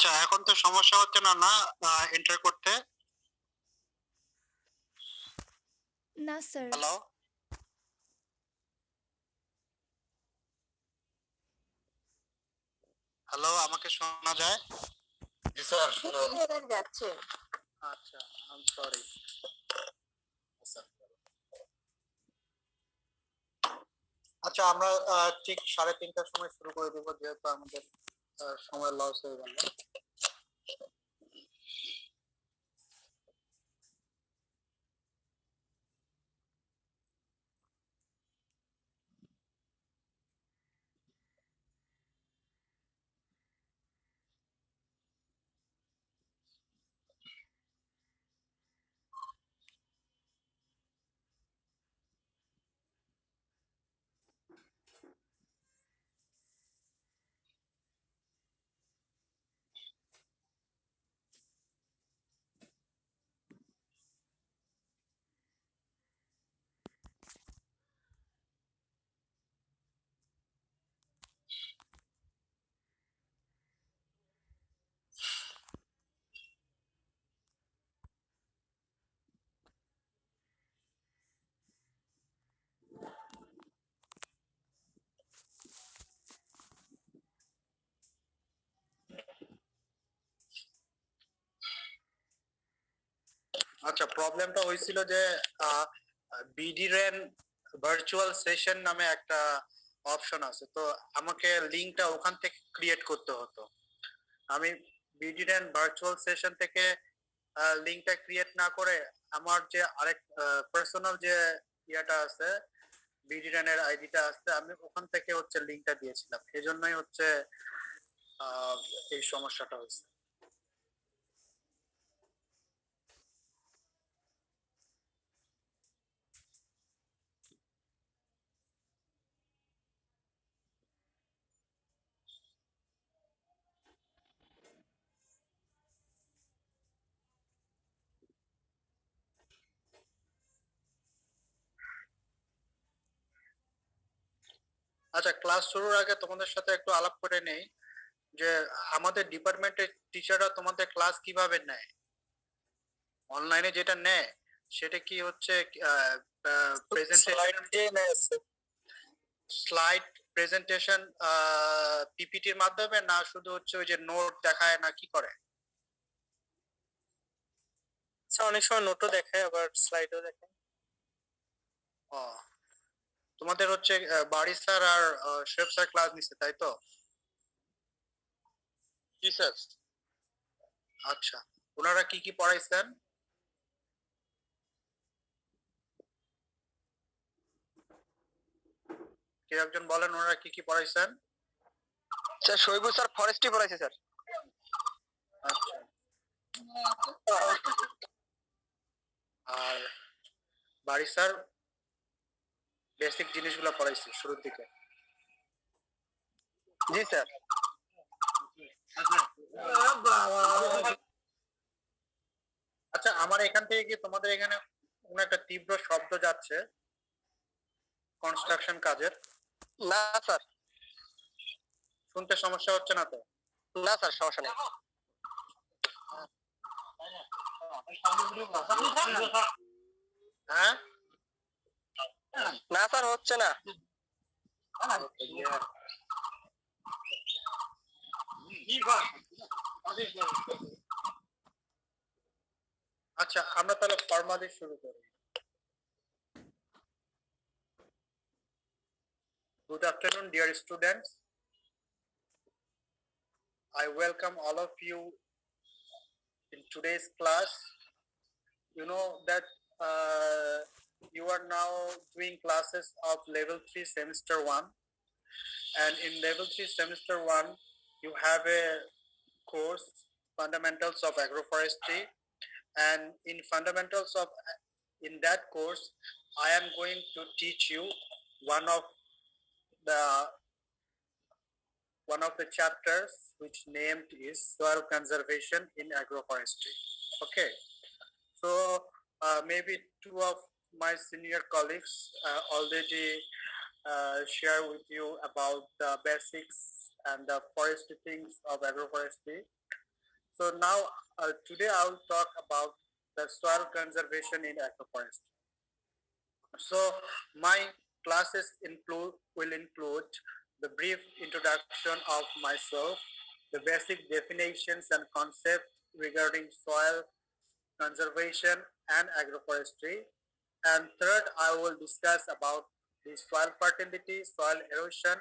আচ্ছা, এখন তো সমস্যা হচ্ছে না, না? এন্টার করতে? না স্যার। হ্যালো? হ্যালো, আমাকে শোনা যায়? জি স্যার, এরর যাচ্ছে। আচ্ছা, আই এম সরি। আচ্ছা, আমরা ঠিক 3:30টার সময় শুরু করে দেব, যেহেতু আমাদের সময় লস হয়ে গেল। আচ্ছা, প্রবলেমটা হয়েছিল যে বিডিরেন ভার্চুয়াল সেশন নামে একটা অপশন আছে, তো আমাকে লিংকটা ওখান থেকে ক্রিয়েট করতে হতো। আমি বিডিরেন ভার্চুয়াল সেশন থেকে লিংকটা ক্রিয়েট না করে আমার যে আরেক পার্সোনাল যে ইয়াটা আছে, বিডিরেন এর আইডিটা আছে, আমি ওখান থেকে হচ্ছে লিংকটা দিয়েছিলাম, এজন্যই হচ্ছে এই সমস্যাটা হয়েছে। আচ্ছা, ক্লাস শুরুর আগে তোমাদের সাথে একটু আলাপ করে নেই যে আমাদের ডিপার্টমেন্টের টিচাররা তোমাদের ক্লাস কিভাবে নেয়। অনলাইনে যেটা নেয় সেটা কি হচ্ছে প্রেজেন্টেশন, স্লাইড প্রেজেন্টেশন, পিপিটির মাধ্যমে, না শুধু হচ্ছে ওই যে নোট দেখায়, না কি করে? অনেক সময় নোটও দেখায়, আবার স্লাইডও দেখায়। ও, তোমাদের হচ্ছে বাড়ি স্যার আর শেফ স্যার ক্লাস নিচ্ছে, তাই তো? জি স্যার। আচ্ছা, ওনারা কি কি পড়াইছেন? কেউ একজন বলেন ওনারা কি কি পড়াইছেন? স্যার শৈবু স্যার ফরেস্ট্রি পড়াইছে স্যার। আচ্ছা, আর বাড়ি স্যার বেসিক জিনিসগুলো পড়াইছে শুরুর দিকে? জি স্যার। আচ্ছা, আমার এখান থেকে কি তোমাদের এখানে কোন একটা তীব্র শব্দ যাচ্ছে কনস্ট্রাকশন কাজের? না স্যার। শুনতে সমস্যা হচ্ছে না তো? না স্যার, সমস্যা নেই। হ্যাঁ, না স্যার, হচ্ছে না। আচ্ছা, আমরা তাহলে ফর্মালি শুরু করি। Good afternoon, dear students. I welcome all of you in today's class. You know that you are now doing classes of level 3 semester 1, and in level 3 semester 1 you have a course, fundamentals of agroforestry, and in that course I am going to teach you one of the chapters which named is soil conservation in agroforestry. Okay, so maybe two of my senior colleagues already share with you about the basics and the forestry things of agroforestry. So now today I will talk about the soil conservation in agroforestry. So my classes will include the brief introduction of myself, the basic definitions and concepts regarding soil conservation and agroforestry, and third I will discuss about the soil fertility, soil erosion,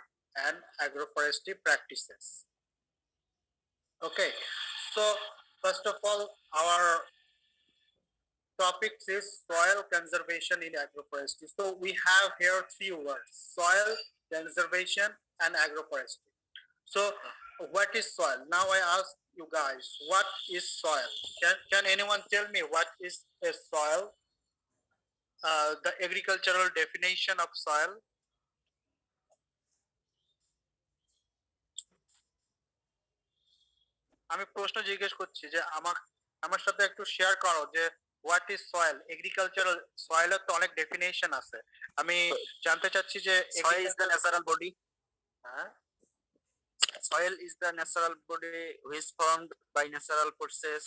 and agroforestry practices. Okay, so first of all, our topic is soil conservation in agroforestry. So we have here three words: soil, conservation, and agroforestry. So what is soil? Now I ask you guys, what is soil? Can anyone tell me what is a soil? The agricultural definition of soil. আমি প্রশ্ন জিজ্ঞেস করছি যে আমার সাথে একটু share করো যে হোয়াট ইজ সয়েল। এগ্রিকালচারাল সয়েলের তো অনেক ডেফিনেশন আছে, আমি জানতে চাচ্ছি যে Soil is the natural body. হ্যাঁ, Soil is the natural body which is formed by natural process.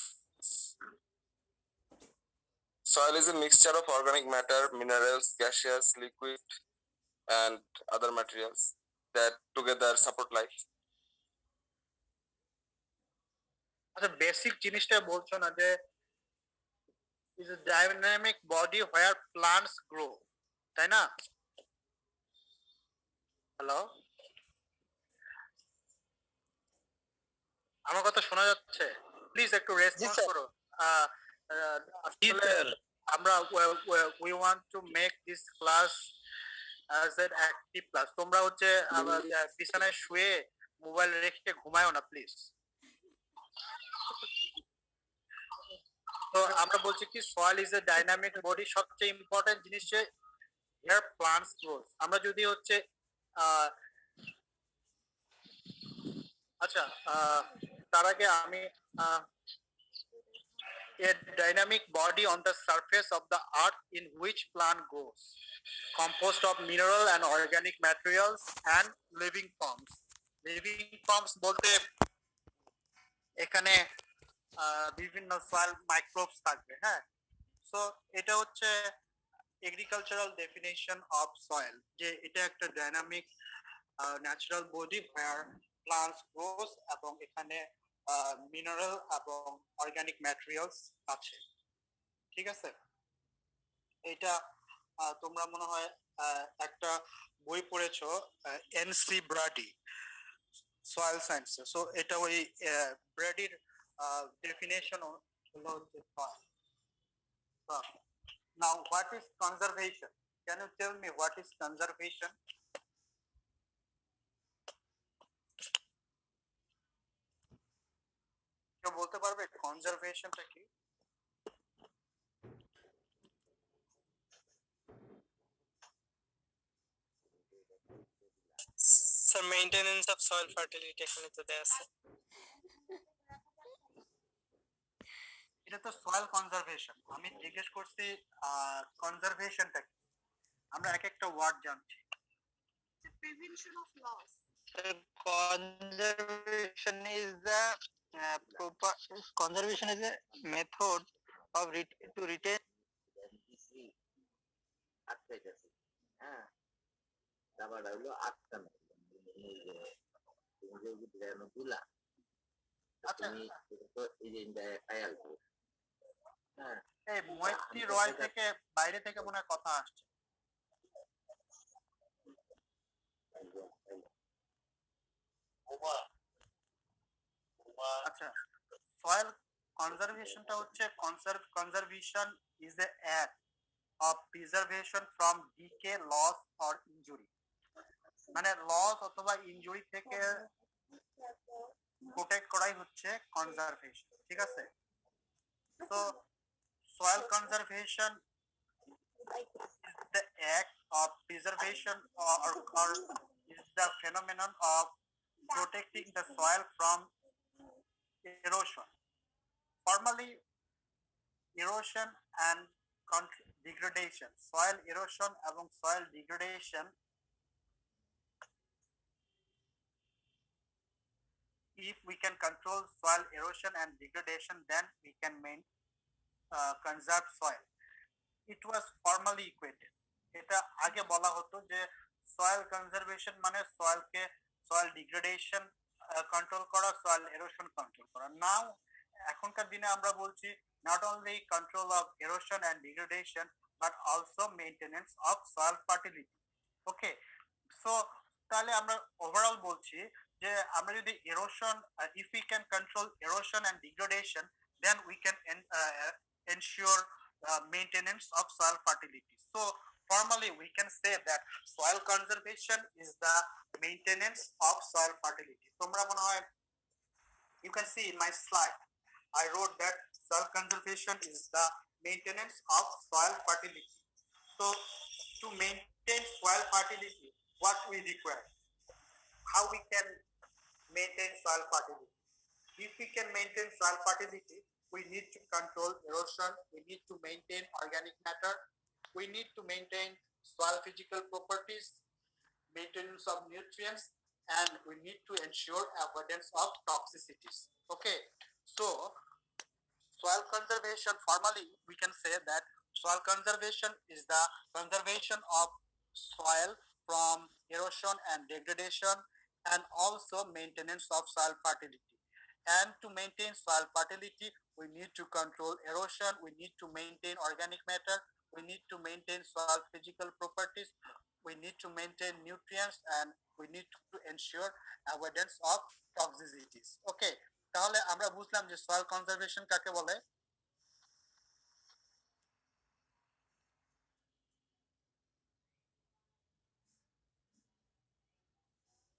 Soil is a mixture of organic matter, minerals, gaseous, liquid, and other materials that together support life. আচ্ছা basic জিনিসটা বলছো না যে is a dynamic body where plants grow, তাই না? Hello, আমার কথা শোনা যাচ্ছে? প্লিজ একটু রেসপন্স sir. করো। আসলে আমরা we want to make this class as an active class. তোমরা হচ্ছে বিছানায় শুয়ে মোবাইল রেখে ঘুমায়ও না প্লিজ। তো আমরা বলছি কি soil is a dynamic body, সবচেয়ে ইম্পর্টেন্ট জিনিস যে হেয়ার প্লান্টস গ্রোথ। আমরা যদি হচ্ছে আচ্ছা তার আগে আমি a dynamic body on the surface of the earth in which plant grows, composed of mineral and organic materials and living forms. Living forms বলতে এখানে বিভিন্ন সয়েল মাইক্রোবস থাকবে। হ্যাঁ, সো এটা হচ্ছে এগ্রিকালচারাল ডেফিনেশন অফ সয়েল, যে এটা একটা ডাইনামিক ন্যাচারাল বডি হোয়ার প্লান্টস গ্রোস, এবং এখানে মিনারেল এবং অর্গানিক ম্যাটেরিয়ালস আছে। ঠিক আছে, এটা তোমরা মনে হয় একটা বই পড়েছো, এনসি ব্রাডি, সয়েল সায়েন্স। সো এটা ওই ব্রাডির definition হলো হচ্ছে soil. Now what is conservation? Can you tell me what is conservation? কেউ বলতে পারবে কনজারভেশনটা কি? Sir, maintenance of soil fertility এখানে তো দেয়া আছে। এটা তো সয়েল কনজারভেশন। আমি জিজ্ঞেস করছি কনজারভেশনটা কি। আমরা এক একটা ওয়ার্ড জানছি। Prevention of loss. Conservation is the conservation is a method of to retain হ্যাঁ, তারপরে হলো আটকানো তুলা। আচ্ছা, এই যে খায়াল। হ্যাঁ, এই মৈত্রী রয় থেকে বাইরে থেকে মনে হয় কথা আসছে। আচ্ছা, সয়েল কনজারভেশনটা হচ্ছে conservation is a act of preservation from decay, loss or injury. মানে লস অথবা ইনজুরি থেকে প্রোটেক্ট করাই হচ্ছে কনজারভেশন। ঠিক আছে, তো soil conservation is the act of preservation or is the phenomenon of protecting the soil from erosion. Formally, erosion and degradation, soil erosion এবং soil degradation if we can control soil erosion and degradation, then we can conserve soil. It was formally equated. এটা আগে বলা হতো যে soil conservation মানে soil degradation control করা, soil erosion control করা। নাও এখনকার দিনে আমরা বলছি not only control of erosion and degradation but also maintenance of soil fertility. Okay, so তাহলে আমরা ওভারঅল বলছি যে আমরা যদি erosion, if we can control erosion and degradation, then we can ensure maintenance of soil fertility. So formally we can say that soil conservation is the maintenance of soil fertility. তোমরা মনে হয়, you can see in my slide I wrote that soil conservation is the maintenance of soil fertility. So to maintain soil fertility, what we require, how we can maintain soil fertility? If we can maintain soil fertility, we need to control erosion, we need to maintain organic matter, we need to maintain soil physical properties, maintenance of nutrients, and we need to ensure avoidance of toxicities. Okay, so soil conservation, formally we can say that soil conservation is the conservation of soil from erosion and degradation, and also maintenance of soil fertility. And to maintain soil fertility, we need to control erosion, we need to maintain organic matter, we need to maintain soil physical properties, we need to maintain nutrients, and we need to ensure avoidance of toxicities. Okay, তাহলে আমরা বুঝলাম যে soil conservation কাকে বলে।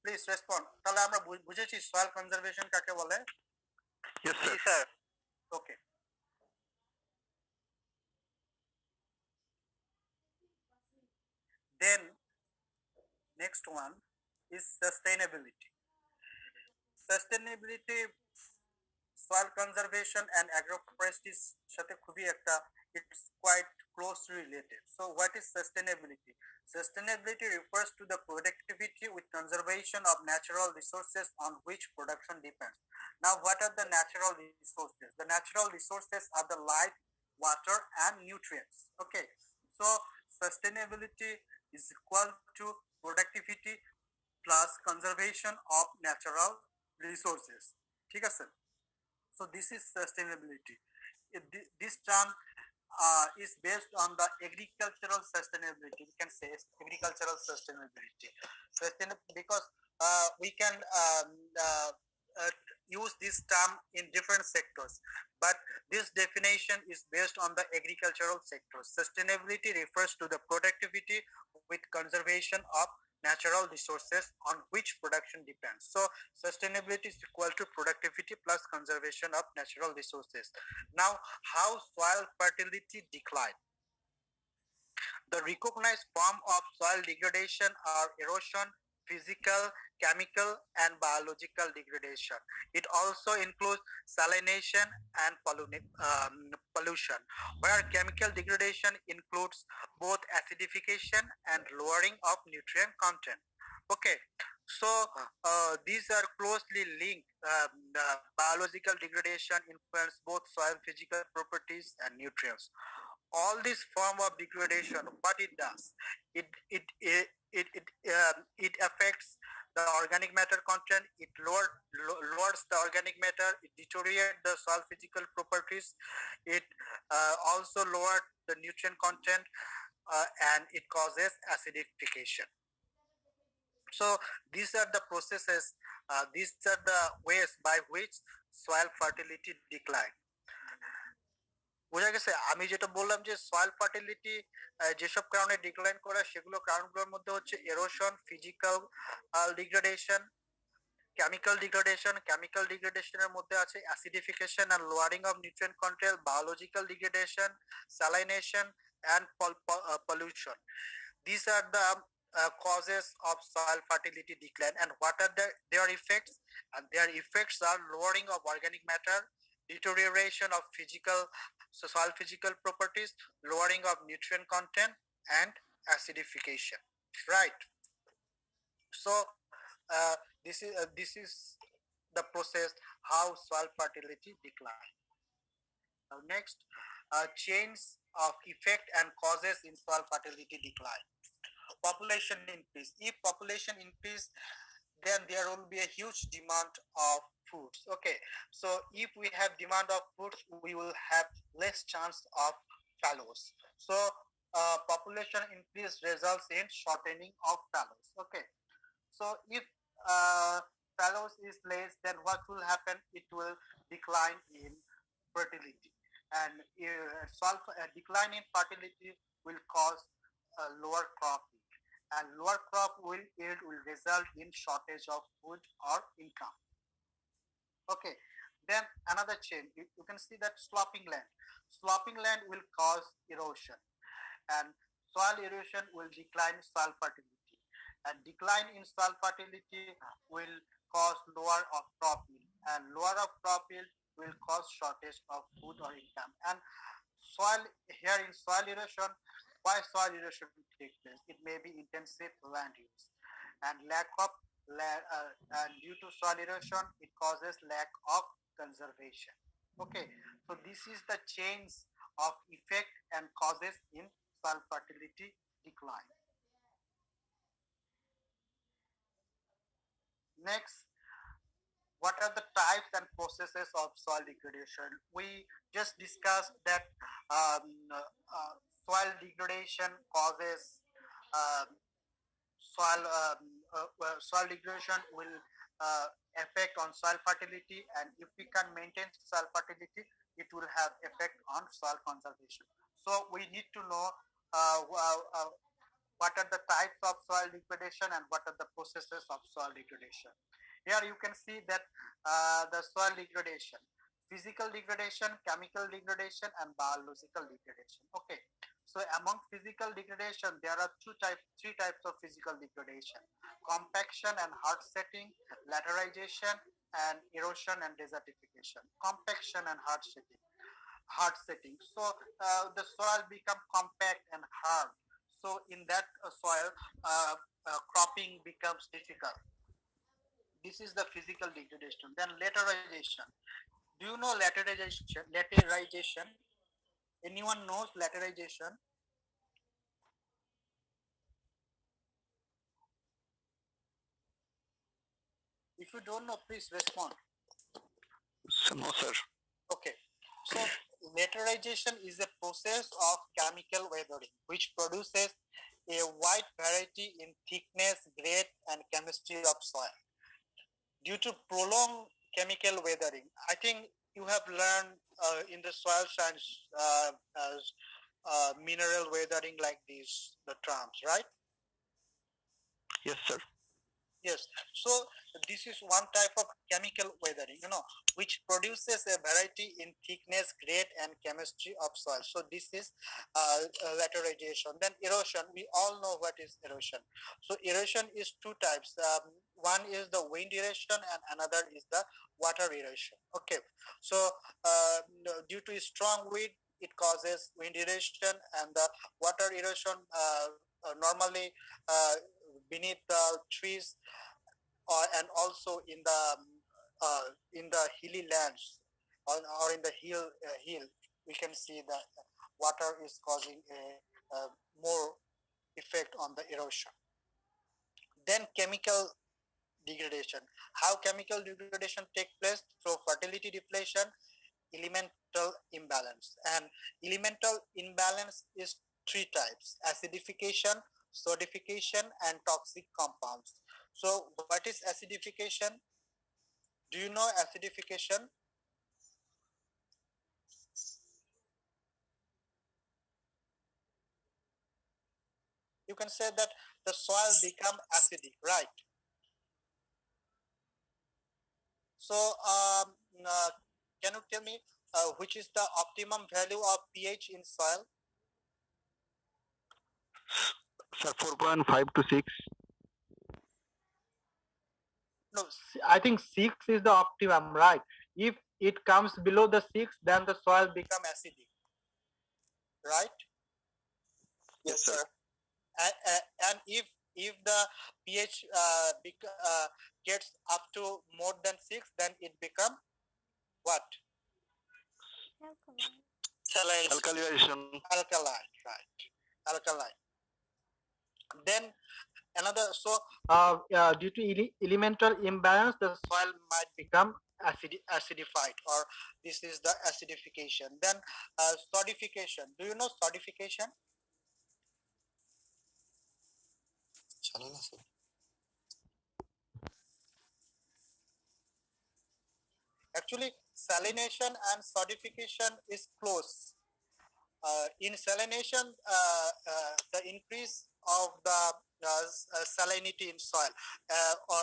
Please respond. তাহলে আমরা বুঝেছি soil conservation কাকে বলে। Yes, sir. Okay. Then next one is sustainability. Sustainability, soil conservation and agroforestry সাথে খুবই একটা, it's quite closely related. So what is sustainability? Sustainability refers to the productivity with conservation of natural resources on which production depends. Now what are the natural resources? The natural resources are the light, water and nutrients. Okay, so sustainability is equal to productivity plus conservation of natural resources. ঠিক আছে? So this is sustainability. This term is based on the agricultural sustainability. We can say agricultural sustainability. Because we can use this term in different sectors, but this definition is based on the agricultural sector. Sustainability refers to the productivity with conservation of natural resources on which production depends. So sustainability is equal to productivity plus conservation of natural resources. Now how soil fertility decline? The recognized form of soil degradation are erosion, physical, chemical and biological degradation. It also includes salination and pollution, where chemical degradation includes both acidification and lowering of nutrient content. Okay, so these are closely linked. Biological degradation influence both soil physical properties and nutrients. All this form of degradation, what it does, it affects the organic matter content, it lowers the organic matter, it deteriorates the soil physical properties, it also lowers the nutrient content, and it causes acidification. So these are the processes, these are the ways by which soil fertility decline. বোঝা গেছে? আমি যেটা বললাম যে soil fertility যেসব কারণে decline করে সেগুলো কারণগুলোর মধ্যে হচ্ছে এরোশন, ফিজিক্যাল ডিগ্রেডেশন, কেমিক্যাল ডিগ্রেডেশনের মধ্যে আছে acidification and lowering of nutrient content, biological degradation, salination and pollution. These are the causes of soil fertility decline. And what are their effects? And their effects are lowering of organic matter, deterioration of soil physical properties, lowering of nutrient content and acidification, right? So this is the process how soil fertility decline. Now next, chains of effect and causes in soil fertility decline. Population increase. If population increase, then there will be a huge demand of foods. Okay, so if we have demand of foods, we will have less chance of fallows. So population increase results in shortening of fallows. Okay, so if fallows is less, then what will happen? It will decline in fertility, and decline in fertility will cause lower crop yield, and lower crop yield will result in shortage of food or income. Okay, then another change, you can see that sloping land. Sloping land will cause erosion, and soil erosion will decline soil fertility, and decline in soil fertility will cause lower of crop yield, and lower of crop yield will cause shortage of food or income. And soil, here in soil erosion, why soil erosion will take place? It may be intensive land use, and lack of land, and due to soil erosion, it causes lack of conservation. Okay, so this is the chains of effect and causes in soil fertility decline. Next, what are the types and processes of soil degradation? We just discussed that soil degradation causes soil degradation will affect on soil fertility, and if we can maintain soil fertility, it will have effect on soil conservation. So we need to know what are the types of soil degradation and what are the processes of soil degradation. Here you can see that the soil degradation, physical degradation, chemical degradation, and biological degradation. Okay, so among physical degradation, there are three types of physical degradation: compaction and hard setting, lateralization, and erosion and desertification. Compaction and hard setting. So the soil become compact and hard. So in that soil, cropping becomes difficult. This is the physical degradation. Then lateralization. Do you know lateralization? Lateralization. Anyone knows lateralization? If you don't know, please respond. No, sir. Okay. So lateralization is a process of chemical weathering which produces a wide variety in thickness, grade, and chemistry of soil. Due to prolonged chemical weathering, I think you have learned in the soil science as mineral weathering like these, the terms, right? Yes, sir. Yes. So this is one type of chemical weathering, which produces a variety in thickness, grade, and chemistry of soil. So this is lateralization. Then erosion. We all know what is erosion. So erosion is two types. One is the wind erosion, and another is the water erosion. Okay. So due to strong wind, it causes wind erosion, and the water erosion normally beneath the trees, and also in the hilly lands, or in the hill, we can see that water is causing a more effect on the erosion. Then chemical degradation. How chemical degradation take place? Through fertility depletion, elemental imbalance. And elemental imbalance is three types: acidification, solidification, and toxic compounds. So what is acidification? Do you know acidification? You can say that the soil become acidic, right? So can you tell me which is the optimum value of pH in soil? Sir, 4.5 to 6. No, I think 6 is the optimum, right? If it comes below the 6, then the soil become acidic, right? Yes, sir. And if If the pH gets up to more than 6, then it become what? Saline. Alkalization. Alkaline, right? Alkaline. Then another, so due to elemental imbalance, the soil might become acidified, or this is the acidification. Then sodification. Do you know sodification? Actually, salination and sodification is close. In salination, the increase of the salinity in soil, or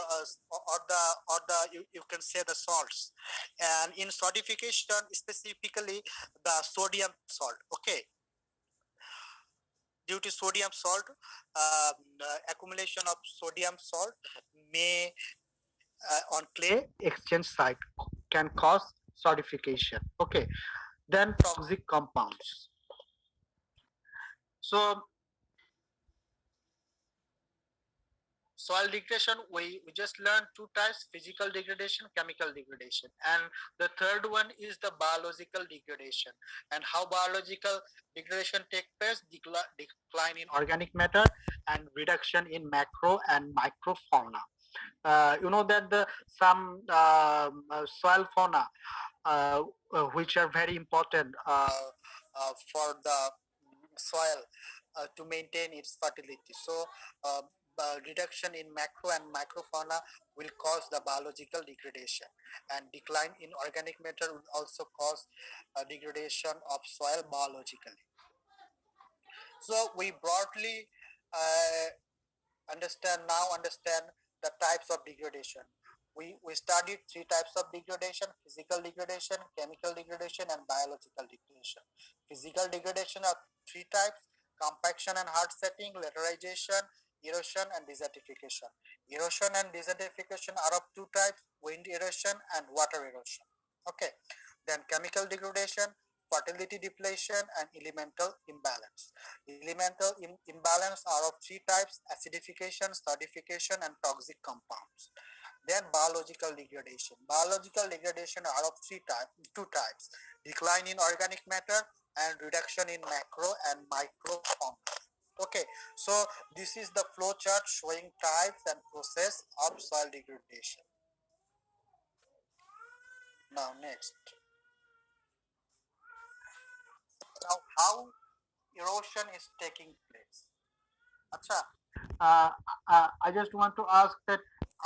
you can say the salts, and in sodification, specifically the sodium salt. Okay, due to sodium salt, accumulation of sodium salt may on clay exchange site can cause sodification. Okay, then toxic compounds. So soil degradation, we just learned two types: physical degradation, chemical degradation, and the third one is the biological degradation. And how biological degradation take place: decline in organic matter and reduction in macro and microfauna. You know that the some soil fauna which are very important for the soil to maintain its fertility. So reduction in macro and microfauna will cause the biological degradation, and decline in organic matter will also cause degradation of soil biologically. So we broadly understand the types of degradation. We studied three types of degradation: physical degradation, chemical degradation, and biological degradation. Physical degradation are three types: compaction and hard setting, lateralization, erosion, and desertification. Erosion and desertification are of two types: wind erosion and water erosion. Okay, then chemical degradation, fertility depletion, and elemental imbalance. Elemental imbalance are of three types: acidification, sodification, and toxic compounds. Then biological degradation. Biological degradation are of two types: decline in organic matter and reduction in macro and microfauna. Okay, so this is the flow chart showing types and process of soil degradation. Now next. Now how erosion is taking place. Acha, I just want to ask that,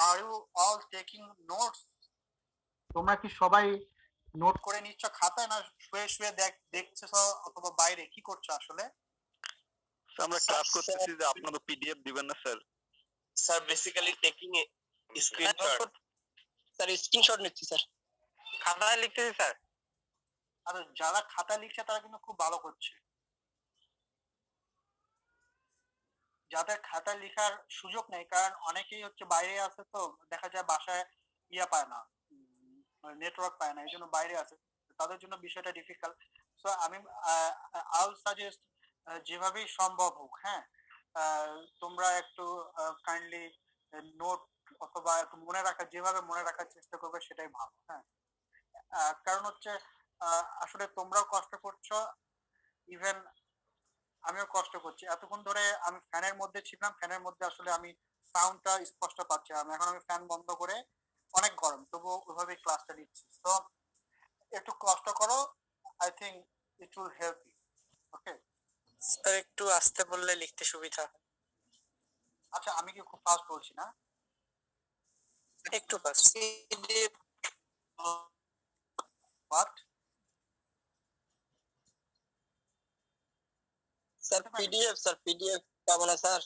are you all taking notes? তোমরা কি সবাই note করে নিচ্ছ খাতায়, না শুয়ে শুয়ে দেখছো অথবা বাইরে কি করছো আসলে? আমরা ক্লাস করতেছি, যে আপনাদের পিডিএফ দিবেন না sir? Sir basically taking a screenshot. Sir screenshot নিচ্ছি স্যার, খাতায় লিখতেছি স্যার। আর যারা খাতা লিখছে তারা কিন্তু খুব ভালো করছে। যাদের খাতা লেখার সুযোগ নেই, কারণ অনেকেই হচ্ছে বাইরে আছে, তো দেখা যায় বাসায় ইয়া পায় না, নেটওয়ার্ক পায় না, এই জন্য বাইরে আছে, তাদের জন্য বিষয়টা ডিফিকাল্ট। সো আমি আই সাজেস্ট যেভাবেই সম্ভব হোক, হ্যাঁ, তোমরা একটু কাইন্ডলি নোট অথবা একটু মনে রাখা, যেভাবে মনে রাখার চেষ্টা করবে সেটাই ভালো। হ্যাঁ, কারণ হচ্ছে আসলে তোমরাও কষ্ট করছো, ইভেন আমিও কষ্ট করছি। এতক্ষণ ধরে আমি ফ্যানের মধ্যে ছিলাম, ফ্যানের মধ্যে আসলে আমি সাউন্ডটা স্পষ্ট পাচ্ছি না। এখন আমি ফ্যান বন্ধ করে, অনেক গরম, তবু ওইভাবে ক্লাসটা নিচ্ছি। তো একটু কষ্ট করো, I think it will help you. Okay sir একটু আস্তে বললে লিখতে সুবিধা। আচ্ছা, আমি কি খুব ফাস্ট বলছি না? একটু fast. What sir PDF, sir PDF পাবো না স্যার?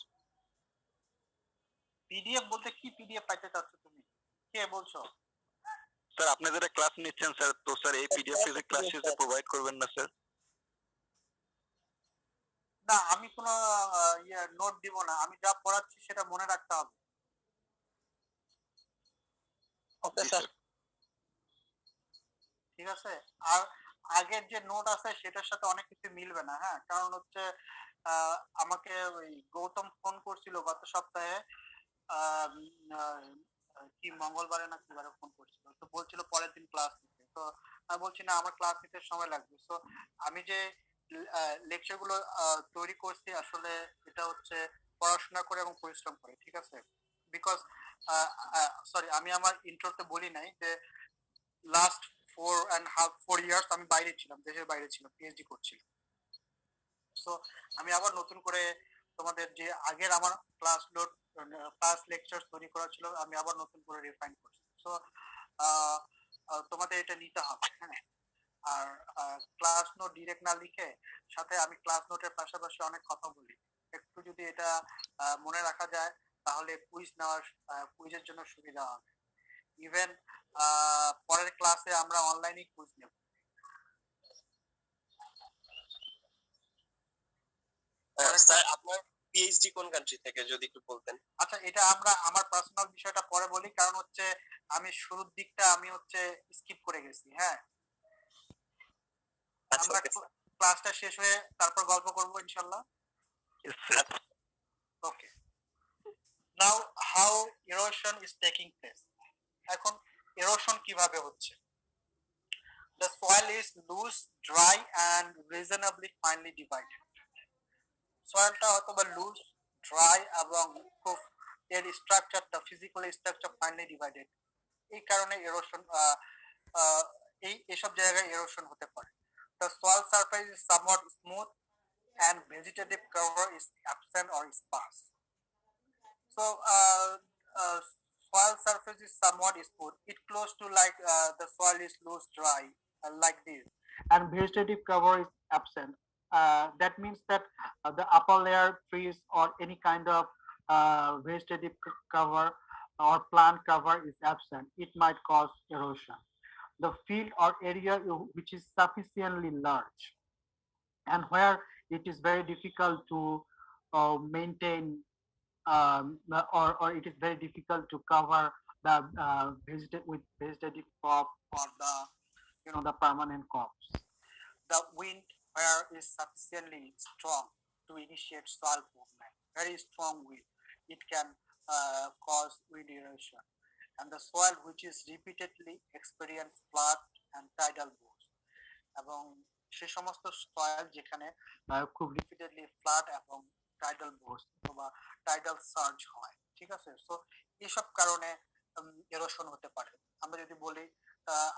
পিডিএফ বলতে কি পিডিএফ পাইতে চাচ্ছ তুমি? কে বলছো? স্যার আপনি যেটা ক্লাস নিচ্ছেন স্যার, তো স্যার এই পিডিএফ কে ক্লাস শেষে প্রোভাইড করবেন না স্যার? না, আমি কোনো নোট দিব না, আমি যা পড়াচ্ছি সেটা মনে রাখতে হবে। ওকে স্যার, ঠিক আছে। আর আগের যে নোট আছে সেটার সাথে অনেক কিছু মিলবে না, হ্যাঁ, কারণ হচ্ছে আমাকে ওই গৌতম ফোন করছিল গত সপ্তাহে, আহ, উম, কি মঙ্গলবারে না কি বারে ফোন করছিল, তো বলছিল পরের দিন ক্লাস নিতে। তো আমি বলছি না, আমার ক্লাস নিতে সময় লাগবে। তো আমি যে লেকচার গুলো তৈরি করছি, আসলে এটা হচ্ছে পড়াশোনা করে এবং পরিশ্রম করে, ঠিক আছে? বিকজ সরি, আমি আমার ইন্ট্রোতে বলি নাই যে লাস্ট 4.5 4 ইয়ার্স আমি বাইরে ছিলাম, দেশের বাইরে ছিলাম, পিএইচডি করছিলাম। সো আমি আবার নতুন করে তোমাদের যে আগের আমার ক্লাস লেকচার তৈরি করা ছিল, আমি আবার নতুন করে রিফাইন করছি। সো তোমাদের এটা নিতে হবে, হ্যাঁ। আর ক্লাস নোট ডিরেক্ট না লিখে, সাথে আমি ক্লাস নোটের পাশাপাশি অনেক কথা বলি, একটু যদি এটা মনে রাখা যায়, তাহলে কুইজের জন্য সুবিধা হবে। ইভেন পরের ক্লাসে আমরা অনলাইনে কুইজ নেব। স্যার আপনার পিএইচডি কোন কান্ট্রি থেকে যদি একটু বলতেন? আচ্ছা, এটা আমরা আমার পার্সোনাল বিষয়টা পরে বলি, কারণ হচ্ছে আমি শুরুর দিকটা আমি হচ্ছে স্কিপ করে গেছি, হ্যাঁ। আচ্ছা, আমরা okay, sir. ক্লাসটা শেষ হয়ে তারপর গল্প করবো ইনশাল্লাহ। Okay, now how erosion is taking place. এখন ইরোশন কিভাবে হচ্ছে? The soil is loose, dry and reasonably finely divided. সয়েলটা হয়তো বা লুজ, ড্রাই এবং খুব এর স্ট্রাকচারটা, ফিজিক্যাল স্ট্রাকচার ফাইনলি ডিভাইডেড। এই কারণে এরোশন এসব জায়গায় এরোশন হতে পারে। The soil surface is somewhat smooth and vegetative cover is absent or sparse. So soil surface is somewhat smooth. It close to like the soil is loose, dry, like this, and vegetative cover is absent. That means that the upper layer, trees or any kind of vegetative cover or plant cover is absent. It might cause erosion. The field or area which is sufficiently large and where it is very difficult to maintain, or it is very difficult to cover the with vegetative crop or the permanent crops. The wind where is sufficiently strong to initiate soil movement. Very strong wind, it can cause wind erosion. And the soil which is repeatedly experience flood and tidal boost. এবং সে সমস্ত soil যেখানে খুব repeatedly flood এবং tidal Bohr's অথবা tidal surge হয়, ঠিক আছে? So এসব কারণে এরোশন হতে পারে। আমরা যদি বলি,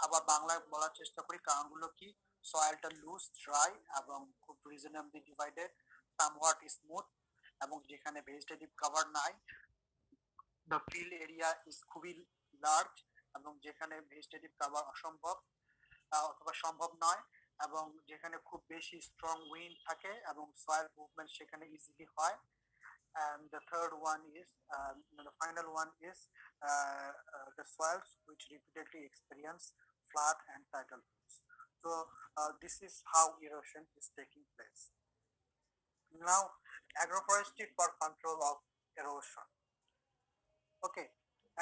আবার বাংলায় বলার চেষ্টা করি কারণগুলো কি। সয়েলটা লুজ, ড্রাই এবং খুব রিজনেবলি ডিভাইডেড, সামওয়াট স্মুথ, এবং যেখানে ভেজিটেটিভ কভার নাই। দ্য ফিল্ড এরিয়া ইজ খুবই লার্জ, এবং যেখানে ভেজিটেটিভ কভার অসম্ভব অথবা সম্ভব নয়, এবং যেখানে খুব বেশি স্ট্রং উইন্ড থাকে এবং সয়েল মুভমেন্ট সেখানে ইজিলি হয়। And the third one is, the final one is the soils which repeatedly experience flood and tidal boost. So this is how erosion is taking place. Now, agroforestry for control of erosion. Okay,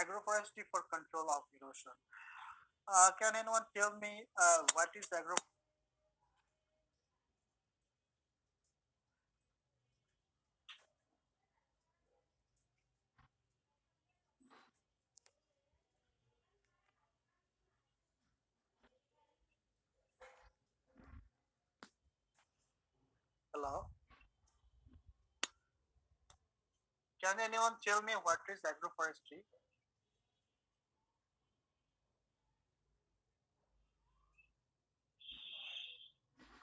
agroforestry for control of erosion. Can anyone tell me what is Hello? Can anyone tell me what is agroforestry?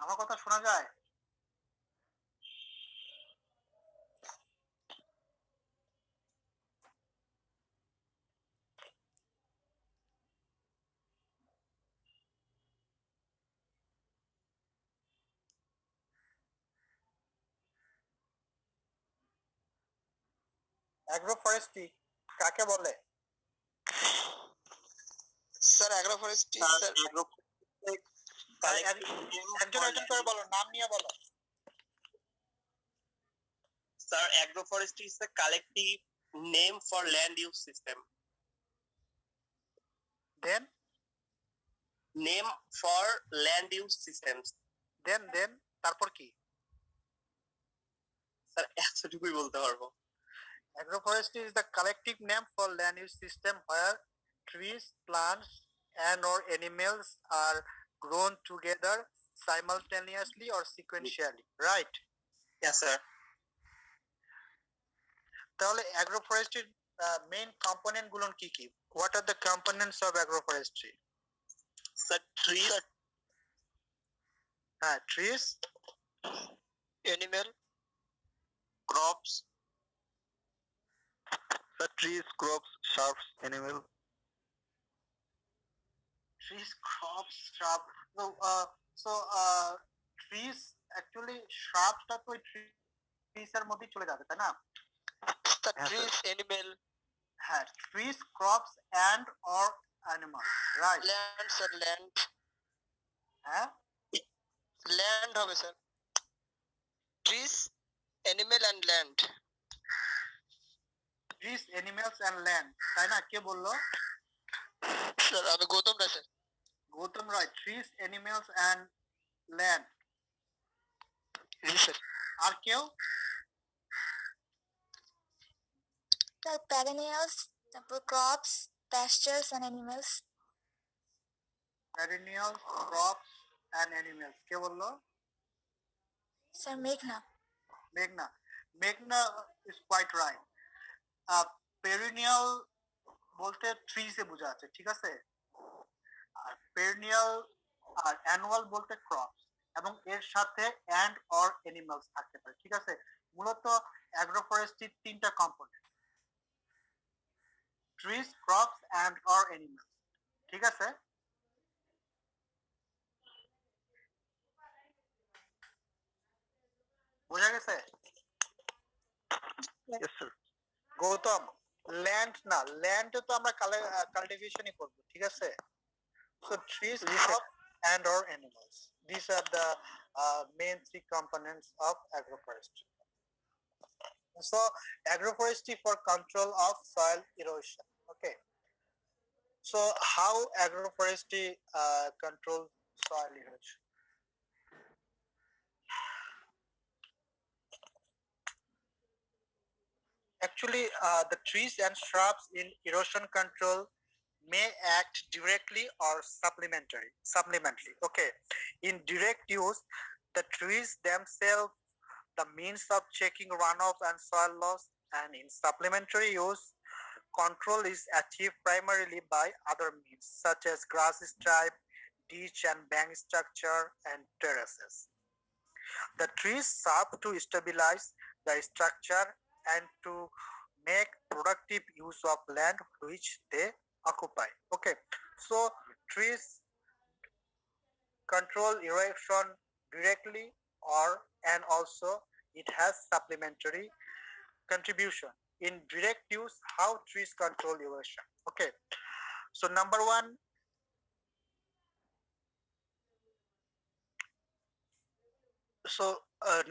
আমার কথা শোনা যায়? অ্যাগ্রোফরেস্ট্রি কাকে বলে? Sir অ্যাগ্রোফরেস্ট্রি sir একজন একজন করে বলো, নাম নিয়ে বলো। Sir, agroforestry is the collective name for land use system. Then Name for land use systems. তারপর কি? স্যার এতটুকুই বলতে পারবো। Agroforestry is the collective name for land use system where trees, plants, and or animals are grown together simultaneously or sequentially. Right? Yes, sir. তাহলে agroforestry main component গুলো কি কি? What are the components of agroforestry? Sir, trees, Trees, animal, crops, the trees, crops, shrubs, animal. Trees, crops, shrub. So, trees actually shrubs টা তো trees এর মধ্যেই চলে যাবে তাই না? the Yes, trees, animal, হ্যাঁ, trees, crops and or animal. Right. land, sir, land, হ্যাঁ? land হবে sir. trees, animal and land. Trees, animals and land. তাই না? কে বললো? স্যার আমি Gautam Roy sir. Gautam Roy. Trees, animals and land. জি স্যার। আর কেউ? The perennials, the crops, pastures and animals. Perennials, crops and animals. কে বললো? Sir Meghna. Meghna. Meghna is quite right. Perennial বলতে trees এ বোঝা আছে, ঠিক আছে? আর perennial আর annual বলতে crops এবং এর সাথে and or animals থাকতে পারে, ঠিক আছে? মূলত agroforestry তিনটা component, trees, crops and or animals, ঠিক আছে? বোঝা গেছে? Yes, sir. গৌতম, ল্যান্ড না, ল্যান্ড তো আমরা কাল্টিভেশনই করব, ঠিক আছে? So trees, crops and or animals, these are the main three components of agroforestry. So agroforestry for control of soil erosion. Okay, so how agroforestry control soil erosion? Actually, the trees and shrubs in erosion control may act directly or supplementally. Okay, in direct use, the trees themselves the means of checking runoff and soil loss, and in supplementary use, control is achieved primarily by other means such as grass stripe, ditch and bank structure, and terraces. The trees serve to stabilize the structure and to make productive use of land which they occupy. Okay, so trees control erosion directly and also it has supplementary contribution. In direct use, how trees control erosion? Okay, so number one, so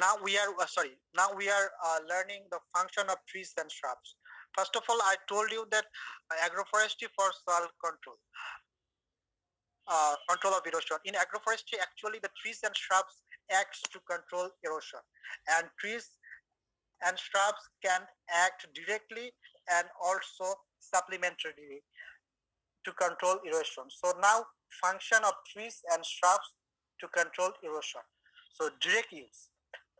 now we are learning the function of trees and shrubs. First of all, I told you that agroforestry for soil control of erosion. In agroforestry, actually the trees and shrubs acts to control erosion, and trees and shrubs can act directly and also supplementarily to control erosion. So now function of trees and shrubs to control erosion. So direct use,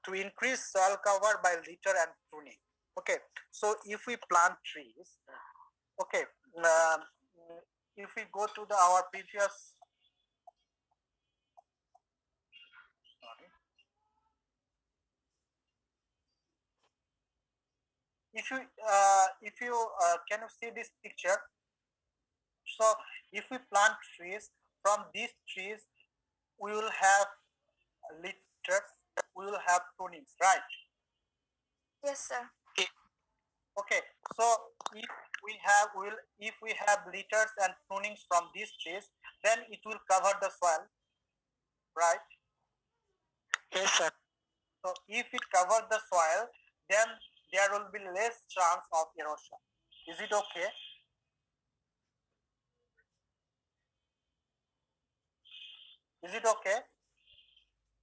to increase soil cover by litter and pruning. Okay, so if we plant trees, okay, if we go to our previous, if you can you see this picture? So if we plant trees, from these trees we will have litters, we will have prunings, right? Yes, sir. Okay, so if we have litters and prunings from these trees, then it will cover the soil, right? Yes, sir. So if it covers the soil, then there will be less chance of erosion. Is it okay? Is it okay?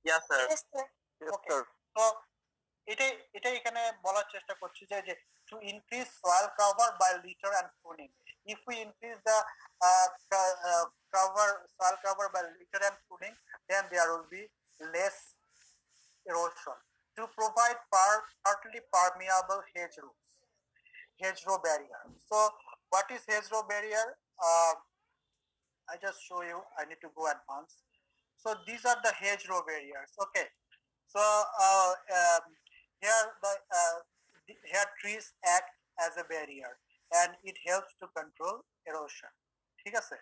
Yes, sir. Yes, sir. Yes, Okay. sir. So এটাই এখানে বলার চেষ্টা করছি যে to increase soil cover by litter and pruning. If we increase the soil cover by litter and pruning, then there will be less erosion. To provide partly permeable hedgerow barrier. So what is hedgerow barrier? I just show you. I need to go advance. So these are the hedgerow barriers. Okay. So here trees act as a barrier and it helps to control erosion. ঠিক আছে?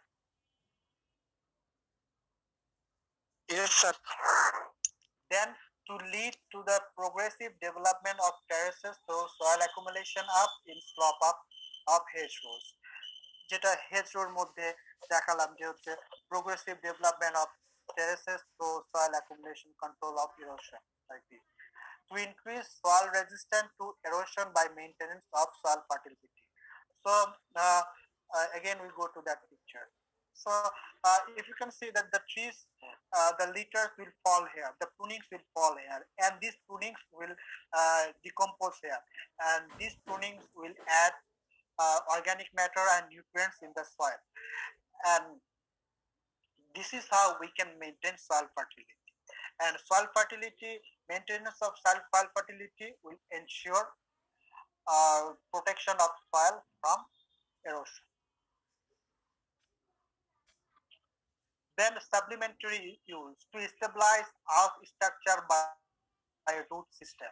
Yes, sir. Then to lead to the progressive development of terraces through soil accumulation up in slope up of hedgerows. যেটা hedgerow মধ্যে দেখালাম যে হচ্ছে progressive development of terraces through soil accumulation control of erosion like this. To increase soil resistance to erosion by maintenance of soil fertility. So again we go to that picture. So if you can see that the trees, the litters will fall here, the prunings will fall here, and these prunings will decompose here, and these prunings will add organic matter and nutrients in the soil, and this is how we can maintain soil fertility. And soil fertility, maintenance of soil fertility will ensure protection of soil from erosion. Then supplementary use to stabilize earth structure by root system.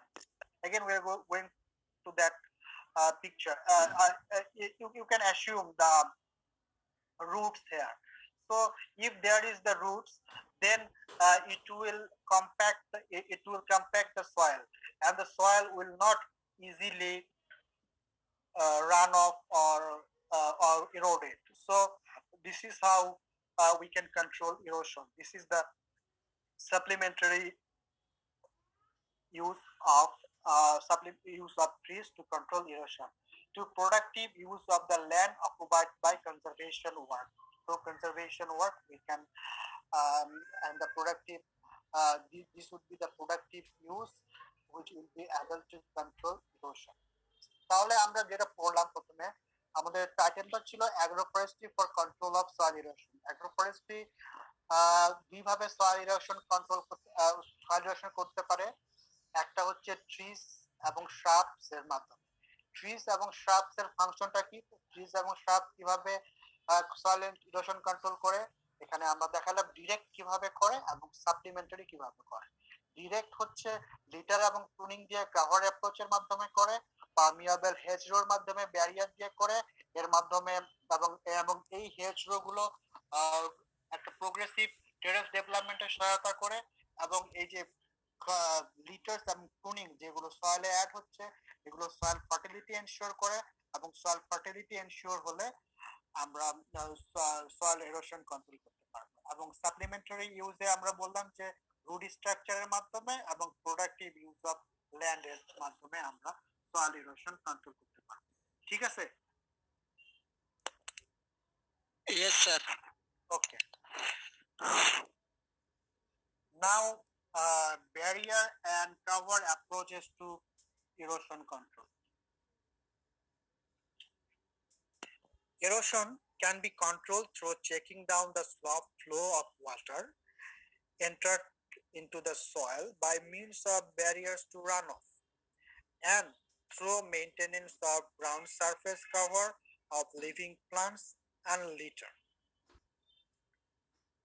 Again, we are going to that picture. You can assume the roots here. So if there is the roots, then it will compact the soil, and the soil will not easily run off or erode it. So this is how we can control erosion. This is the supplementary use of trees to control erosion. To productive use of the land occupied by conservation work. Through conservation work, we can and the productive. This would be the productive use, which will be able to control erosion. তাহলে আমরা যেটা পড়লাম প্রথমে, আমাদের টাইটেলটা ছিল অ্যাগ্রোফরেস্ট্রি for control of soil erosion. অ্যাগ্রোফরেস্ট্রি দুইভাবে soil erosion control করতে পারে। একটা হচ্ছে ট্রিজ এবং শ্রাবস এর মাধ্যমে। ট্রিজ এবং শ্রাবস এর ফাংশনটা কি? ট্রিজ এবং শ্রাবস কিভাবে সয়েল ইরোশন কন্ট্রোল করে, এখানে আমরা দেখালাম ডিরেক্ট কিভাবে করে এবং সাপ্লিমেন্টারি কিভাবে করে। ডিরেক্ট হচ্ছে লিটার এবং প্রুনিং দিয়ে কাভার অ্যাপ্রোচের মাধ্যমে করে, পার্মিয়াবল হেজরোর মাধ্যমে ব্যারিয়ার দিয়ে করে, এর মাধ্যমে এবং এই হেজরো গুলো একটা প্রোগ্রেসিভ টেরেস ডেভেলপমেন্টে সহায়তা করে, এবং এই যে লিটার্স এবং প্রুনিং যেগুলো সয়েলে অ্যাড হচ্ছে, এগুলো সয়েল ফার্টিলিটি এনশিওর করে, এবং সয়েল ফার্টিলিটি এনশিওর হলে আমরা সয়েল এরোশন কন্ট্রোল করতে পারবো। এবং সাপ্লিমেন্টারি ইউজে আমরা বললাম যে রুট স্ট্রাকচারের মাধ্যমে এবং প্রোডাক্টিভ ইউজ অফ ল্যান্ডের মাধ্যমে আমরা soil erosion control করতে পারবো। ঠিক আছে? Yes, sir. Okay. Now barrier and cover approaches to erosion control. Erosion can be controlled through checking down the slope flow of water entered into the soil by means of barriers to runoff, and through maintenance of ground surface cover of living plants and litter.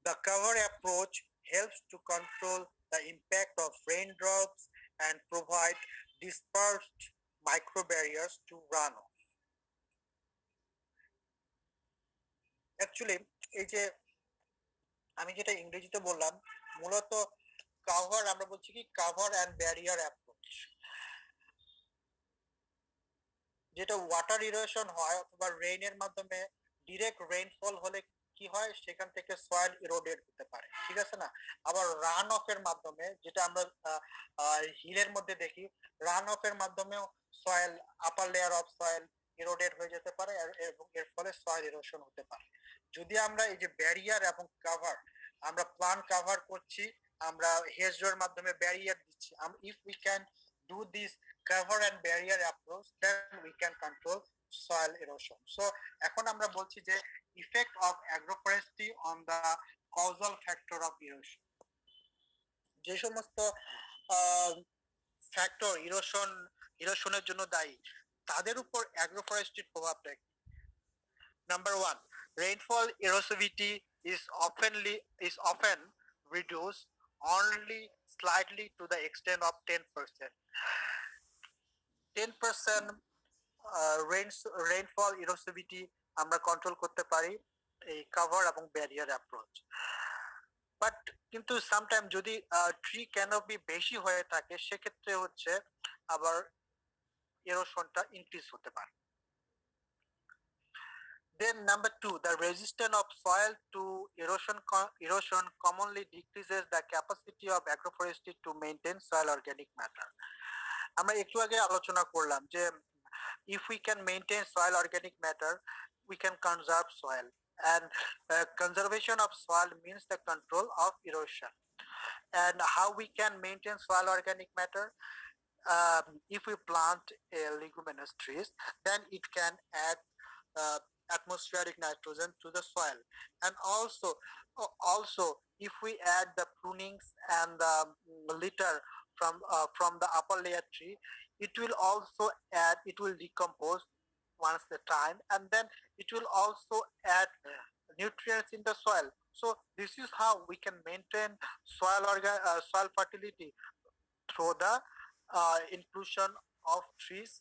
The cover approach helps to control the impact of raindrops and provide dispersed microbarriers to runoff. Actually, এই যে আমি যেটা ইংরেজিতে বললাম, মূলত cover আমরা বলছি কি কাভার অ্যান্ড ব্যারিয়ার অ্যাপ্রোচ। যেটা ওয়াটার ইরোশন হয় অথবা রেইনের মাধ্যমে ডিরেক্ট রেইনফল হলে কি হয়, সেখান থেকে সয়েল ইরোডেড হতে পারে, ঠিক আছে না? আবার রান অফ এর মাধ্যমে, যেটা আমরা হিলের মধ্যে দেখি, রান অফ এর মাধ্যমেও soil upper layer of soil eroded হয়ে যেতে পারে এবং এর ফলে সয়েল ইরোশন হতে পারে। যদি আমরা এই যে ব্যারিয়ার এবং কাভার, আমরা প্লান্ট কাভার করছি, আমরা হেজরোর মাধ্যমে ব্যারিয়ার দিচ্ছি, if we can do this cover and barrier approach, then we can control soil erosion. So এখন আমরা বলছি যে effect of agroforestry on the causal factor of erosion. যে সমস্ত ফ্যাক্টর ইরোশনের জন্য দায়ী তাদের উপর অ্যাগ্রোফরেস্ট্রির প্রভাব রাখে। Number 1, rainfall erosivity is often reduced only slightly to the extent of 10%. 10% rainfall erosivity আমরা কন্ট্রোল করতে পারি এই কভার এবং ব্যারিয়ার অ্যাপ্রোচ। বাট কিন্তু সামটাইম যদি ট্রি ক্যানোপি বেশি হয়ে থাকে সেক্ষেত্রে হচ্ছে আবার এরোশনটা ইনক্রিজ হতে পারে। Then number 2, the resistance of soil to erosion commonly decreases the capacity of agroforestry to maintain soil organic matter. আমরা একটু আগে আলোচনা করলাম যে if we can maintain soil organic matter, we can conserve soil, and conservation of soil means the control of erosion. And how we can maintain soil organic matter? If we plant leguminous trees, then it can add atmospheric nitrogen to the soil. And also if we add the prunings and the litter from the upper layer tree, it will decompose once the time, and then it will also add nutrients in the soil. So this is how we can maintain soil fertility through the inclusion of trees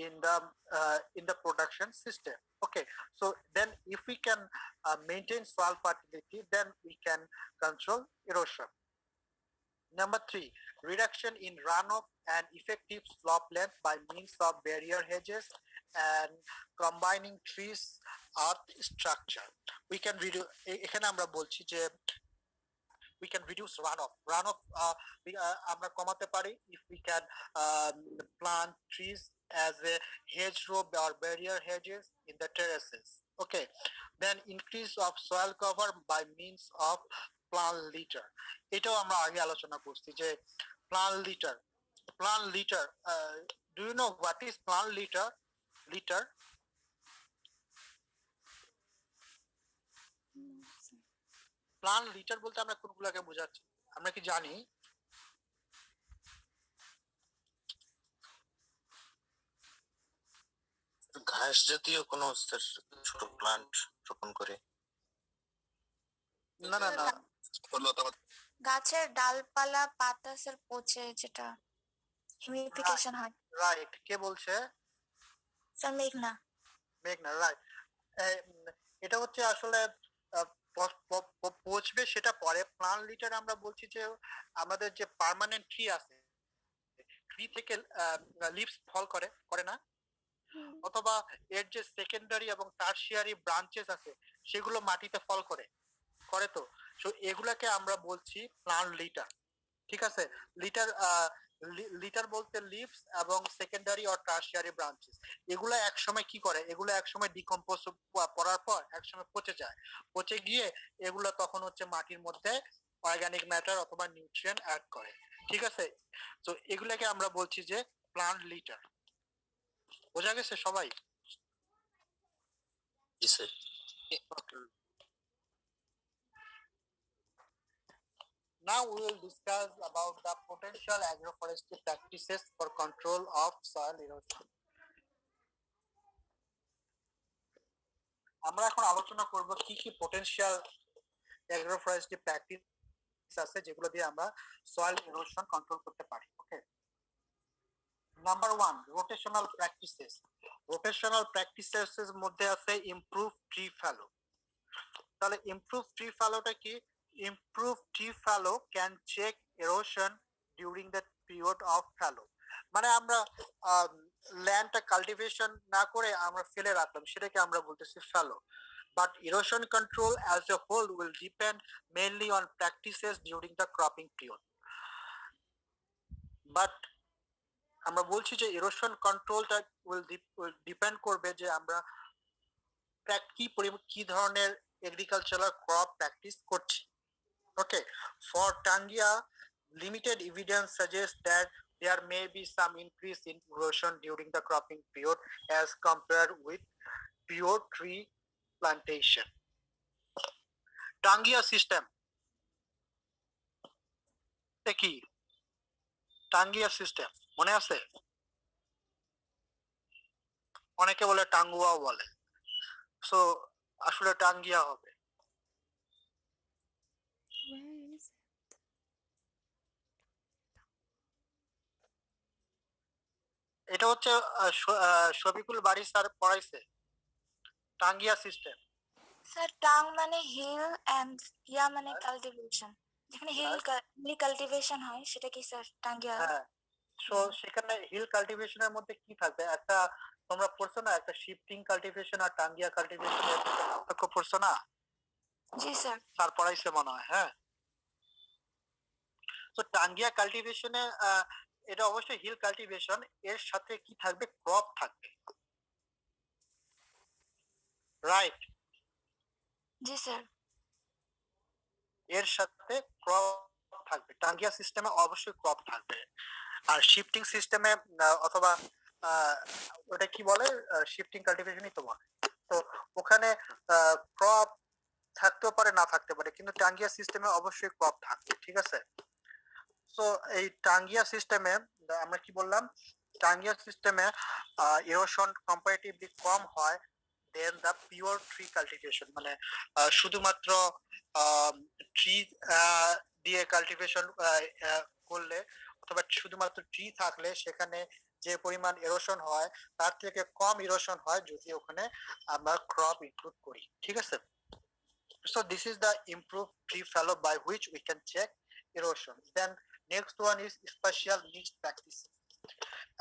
in the production system. Okay, so then if we can maintain soil fertility, then we can control erosion. Number 3, reduction in runoff and effective slope length by means of barrier hedges and combining trees earth structure. We can reduce, এখানে আমরা বলছি যে we can reduce runoff আমরা কমাতে পারি if we can plant trees as a hedgerow or barrier hedges in the terraces. Okay, then increase of soil cover by means of plant litter. এটাও আমরা আগে আলোচনা করছি যে plant litter, do you know what is plant litter? Plant litre বলতে আমরা কোনগুলোকে বোঝাচ্ছি, আমরা কি জানি? ঘাস জাতীয় কোন ছোট প্লান্ট রোপণ করে? না না না, গাছের ডালপালা পাতা স্যার পচে যেটা হিউমিডিফিকেশন হয়। রাইট, কে বলছে? স্যার মেঘনা। রাইট, এটা হচ্ছে আসলে পচবে সেটা পরে। প্লান্ট লিটার আমরা বলছি যে আমাদের যে পার্মানেন্ট ট্রি আছে, ট্রি থেকে লিভস ফল করে না, অথবা এর যে সেকেন্ডারি এবং টারশিয়ারি ব্রাঞ্চেস আছে সেগুলো মাটিতে ফল করে তো, সো এগুলাকে আমরা বলছি প্লান্ট লিটার। ঠিক আছে, লিটার বলতে লিভস এবং সেকেন্ডারি অর টারশিয়ারি ব্রাঞ্চেস, এগুলো একসময় কি করে, এগুলো একসময় ডিকম্পোজ করার পর একসময় পচে গিয়ে এগুলো তখন হচ্ছে মাটির মধ্যে অর্গানিক ম্যাটার অথবা নিউট্রিয়েন্ট অ্যাড করে। ঠিক আছে, তো এগুলাকে আমরা বলছি যে প্লান্ট লিটার। বোঝা গেছে সবাই? জি sir. Now we will discuss about the potential agroforestry practices for control of soil erosion. আমরা এখন আলোচনা করব কি কি পোটেনশিয়াল agroforestry প্র্যাকটিস আছে যেগুলো দিয়ে আমরা soil erosion কন্ট্রোল করতে পারি। Okay, number 1, rotational practices. Rotational practices এর মধ্যে আছে ইমপ্রুভ ট্রি ফ্যালো। তাহলে ইমপ্রুভ ট্রি ফ্যালোটা কি? Improve tree fallow can check erosion during the period of fallow. মানে আমরা ল্যান্ডটা কাল্টিভেশন না করে আমরা ফেলে রাখলাম, সেটাকে আমরা বলতেছি fallow. But erosion control as a whole will depend mainly on practices during the cropping period. But আমরা বলছি যে erosion controlটা will depend করবে যে আমরা কি ধরনের এগ্রিকালচারাল ক্রপ প্র্যাকটিস করছি। Okay, for Tangia, limited evidence suggests that there may be some increase in erosion during the cropping period as compared with pure tree plantation. Taungya system কি? Taungya system মনে আছে? অনেকে বলে টাঙ্গুয়াও বলে, so আসলে টাঙ্গিয়া হবে। এটা হচ্ছে শফিকুল বাড়ি স্যার পড়াইছে টাঙ্গিয়া সিস্টেম। স্যার টাং মানে হিল এন্ড ইয়া মানে কাল্টিভেশন, যেখানে হিল কাল্টিভেশন হয় সেটা কি স্যার টাঙ্গিয়া? হ্যাঁ, সো সেখানে হিল কাল্টিভেশনের মধ্যে কি থাকবে? একটা তোমরা পড়ছো না, একটা শিফটিং কাল্টিভেশন আর টাঙ্গিয়া কাল্টিভেশনের পার্থক্য পড়ছো না? জি স্যার। স্যার পড়াইছে মনে হয়। হ্যাঁ, তো টাঙ্গিয়া কাল্টিভেশনে এটা অবশ্যই হিল কাল্টিভেশন, এর সাথে কি থাকবে? ক্রপ থাকবে, রাইট? জি স্যার। এর সাথে ক্রপ থাকবে। টাঙ্গিয়া সিস্টেমে অবশ্যই ক্রপ থাকবে। আর শিফটিং সিস্টেমে অথবা ওটা কি বলে, শিফটিং কাল্টিভেশনই তো বলে। তো ওখানে ক্রপ থাকতেও পারে, না থাকতে পারে, কিন্তু টাঙ্গিয়া সিস্টেমে অবশ্যই ক্রপ থাকবে। ঠিক আছে? সো এই টাঙ্গিয়া সিস্টেমে আমরা কি বললাম? টাঙ্গিয়া সিস্টেমে ইরোশন কম্পারেটিভলি কম হয় দেন দ্য পিওর ট্রি কাল্টিভেশন, মানে শুধুমাত্র ট্রি দিয়ে কাল্টিভেশন করলে অথবা শুধুমাত্র ট্রি থাকলে সেখানে যে পরিমাণ ইরোশন হয় তার থেকে কম ইরোশন হয় যদি ওখানে আমরা ক্রপ ইনক্লুড করি। ঠিক আছে? So this is the improved tree fellow by which we can check erosion. Then next one is spatial mixed practices.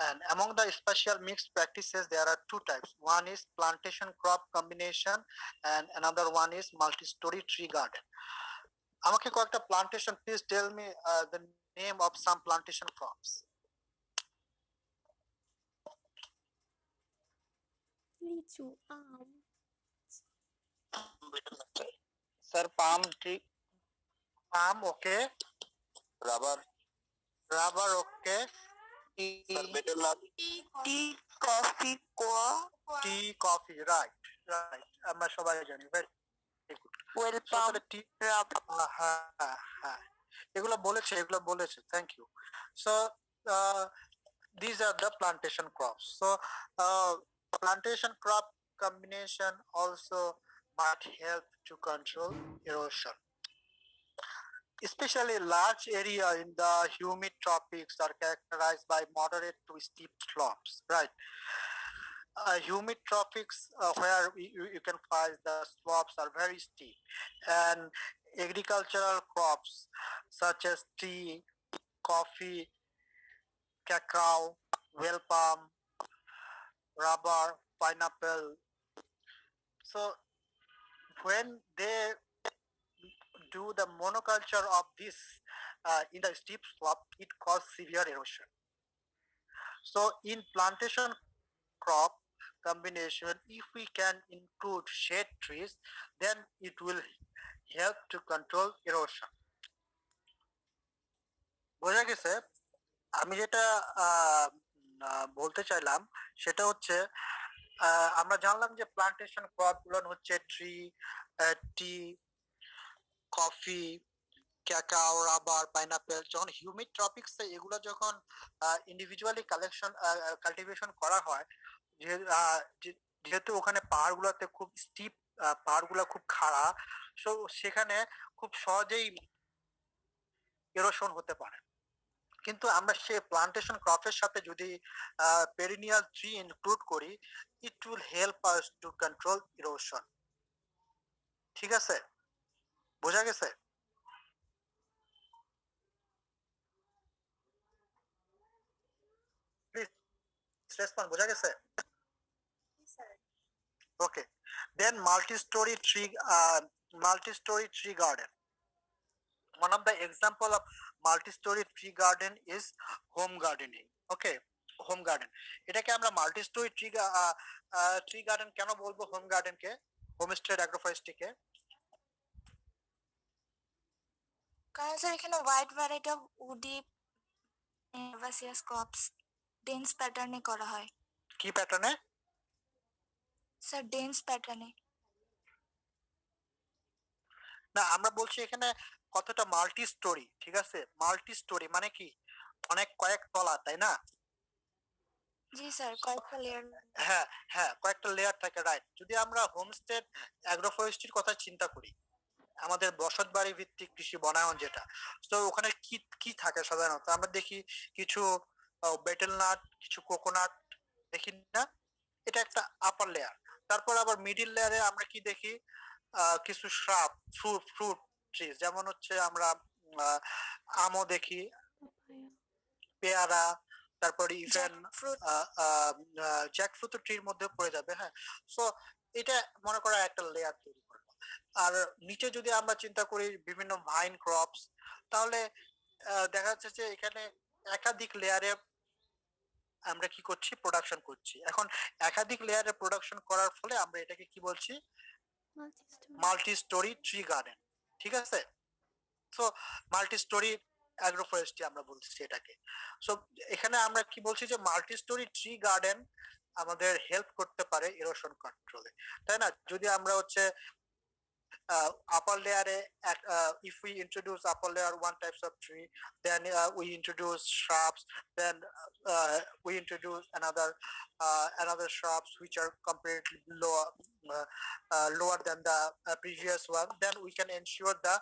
And among the spatial mixed practices, there are two types. One is plantation crop combination and another one is multi-story tree garden. আমাকে কয়েকটা plantation, please tell me the name of some plantation crops. লিচু, আম, sir palm tree, Palm, okay. Rubber, Rubber, okay. sir, betel nut, tea, coffee, cocoa, Tea, coffee, right, right. আমরা সবাই জানি, very good. Welcome, টি, হ্যাঁ, এগুলো বলেছে, thank you. So these are the plantation crops. So plantation crop combination also might help to control erosion. Especially large area in the humid tropics are characterized by moderate to steep slopes, right? Humid tropics where you can find the slopes are very steep, and agricultural crops such as tea, coffee, cacao, well palm, rubber, pineapple. So when they do the monoculture of this in the steep slope, it causes severe erosion. So in plantation crop combination, if we can include shade trees, then it will help to control erosion. বোঝা গেছে? আমি যেটা বলতে চাইলাম সেটা হচ্ছে আমরা জানলাম যে প্লান্টেশন ক্রপ গুলো হচ্ছে ট্রি, টি, কফি, ক্যাকাও, রাবার, পাইনাপেল। যখন হিউমিড ট্রপিক্সে এগুলো যখন ইন্ডিভিজুয়ালি কাল্টিভেশন করা হয়, যেহেতু ওখানে পাহাড়গুলোতে খুব স্টিপ, পাহাড়গুলো খুব খাড়া, সো সেখানে খুব সহজেই এরোশন হতে পারে। কিন্তু আমরা সেই প্লান্টেশন ক্রপের সাথে যদি পেরিনিয়াল ট্রি ইনক্লুড করি, ইট will help us to control erosion. ঠিক আছে? বোঝা গেছে? Please respond. বোঝা গেছে? ওকে। দেন multi-story tree garden. One of the example of multi-story tree garden is home gardening. Okay, home garden. এটাকে আমরা multi-story tree garden কেন বলবো? হোম গার্ডেন কে, হোমস্টেড অ্যাগ্রোফরেস্ট্রিকে? কারণ স্যার এখানে wide variety of woody herbaceous crops dense প্যাটার্নে করা হয় কি প্যাটার্নে? স্যার ডেন্স প্যাটার্নে না, আমরা বলছি এখানে কতটা মাল্টি স্টোরি, ঠিক আছে? মাল্টি স্টোরি মানে কি অনেক কয়েক তলা, তাই না? জি স্যার কয়েকটা লেয়ার হ্যাঁ হ্যাঁ, কয়েকটা লেয়ার থাকে, রাইট। যদি আমরা হোমস্টে অ্যাগ্রোফরেস্ট্রির কথা চিন্তা করি, আমাদের বসত বাড়ি ভিত্তিক কৃষি বনায়ন যেটা, তো ওখানে কি কি থাকে সাধারণত? আমরা দেখি কিছু বেটেল নাট, কিছু কোকোনাট, দেখি না? এটা একটা আপার লেয়ার। তারপর আবার মিডিল লেয়ারে আমরা কি দেখি? কিছু শ্রাব, ফ্রুট ফ্রুট ট্রি, যেমন হচ্ছে আমরা আহ, আমও দেখি, পাপায়া, পেয়ারা, তারপরে ইভেন ফ্রুট জ্যাকফ্রুট ট্রির মধ্যে পড়ে যাবে। হ্যাঁ, সো এটা মনে করা একটা লেয়ার তৈরি করলো। আর নিচে যদি আমরা চিন্তা করি বিভিন্ন ভাইন ক্রপস, তাহলে দেখা যাচ্ছে যে এখানে একাধিক লেয়ারে আমরা কি করছি? প্রোডাকশন করছি। এখন একাধিক লেয়ারে প্রোডাকশন করার ফলে আমরা এটাকে কি বলছি? Multi-story, multi story tree garden, ঠিক আছে? সো মাল্টি স্টোরি অ্যাগ্রোফরেস্ট্রি আমরা বলছি এটাকে। সো এখানে আমরা কি বলছি যে মাল্টি স্টোরি ট্রি গার্ডেন আমাদের হেল্প করতে পারে ইরোশন কন্ট্রোলে, তাই না? যদি আমরা হচ্ছে upper layer if we introduce upper layer one types of tree, then we introduce shrubs, then we introduce another shrubs which are comparatively lower than the previous one, then we can ensure the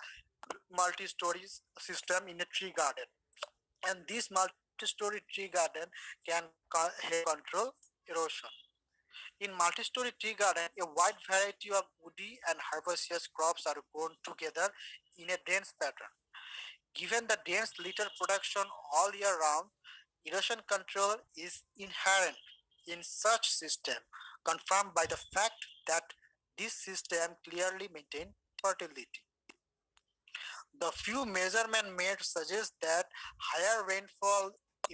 multi-story system in a tree garden, and this multi-story tree garden can help control erosion. In multi-story tree garden, a wide variety of woody and herbaceous crops are grown together in a dense pattern. Given the dense litter production all year round, erosion control is inherent in such system, confirmed by the fact that this system clearly maintain fertility. The few measurements made suggest that higher rainfall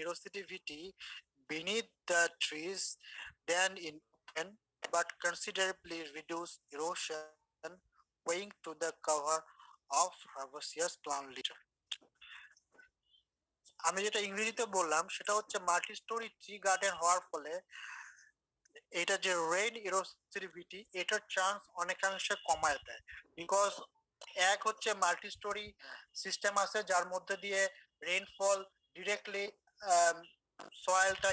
erosivity beneath the trees than in open, but considerably reduced erosion owing to the cover of herbaceous plant litter. আমি যেটা ইংরেজিতে বললাম সেটা হচ্ছে multi story tree garden হওয়ার ফলে এটা যে রেইন ইরোসিভিটি, এটার চান্স অনেকাংশে কমায় দেয়। বিকজ এক হচ্ছে মাল্টি স্টোরি সিস্টেম আছে যার মধ্যে দিয়ে রেইনফল ডিরেক্টলি সয়েলটা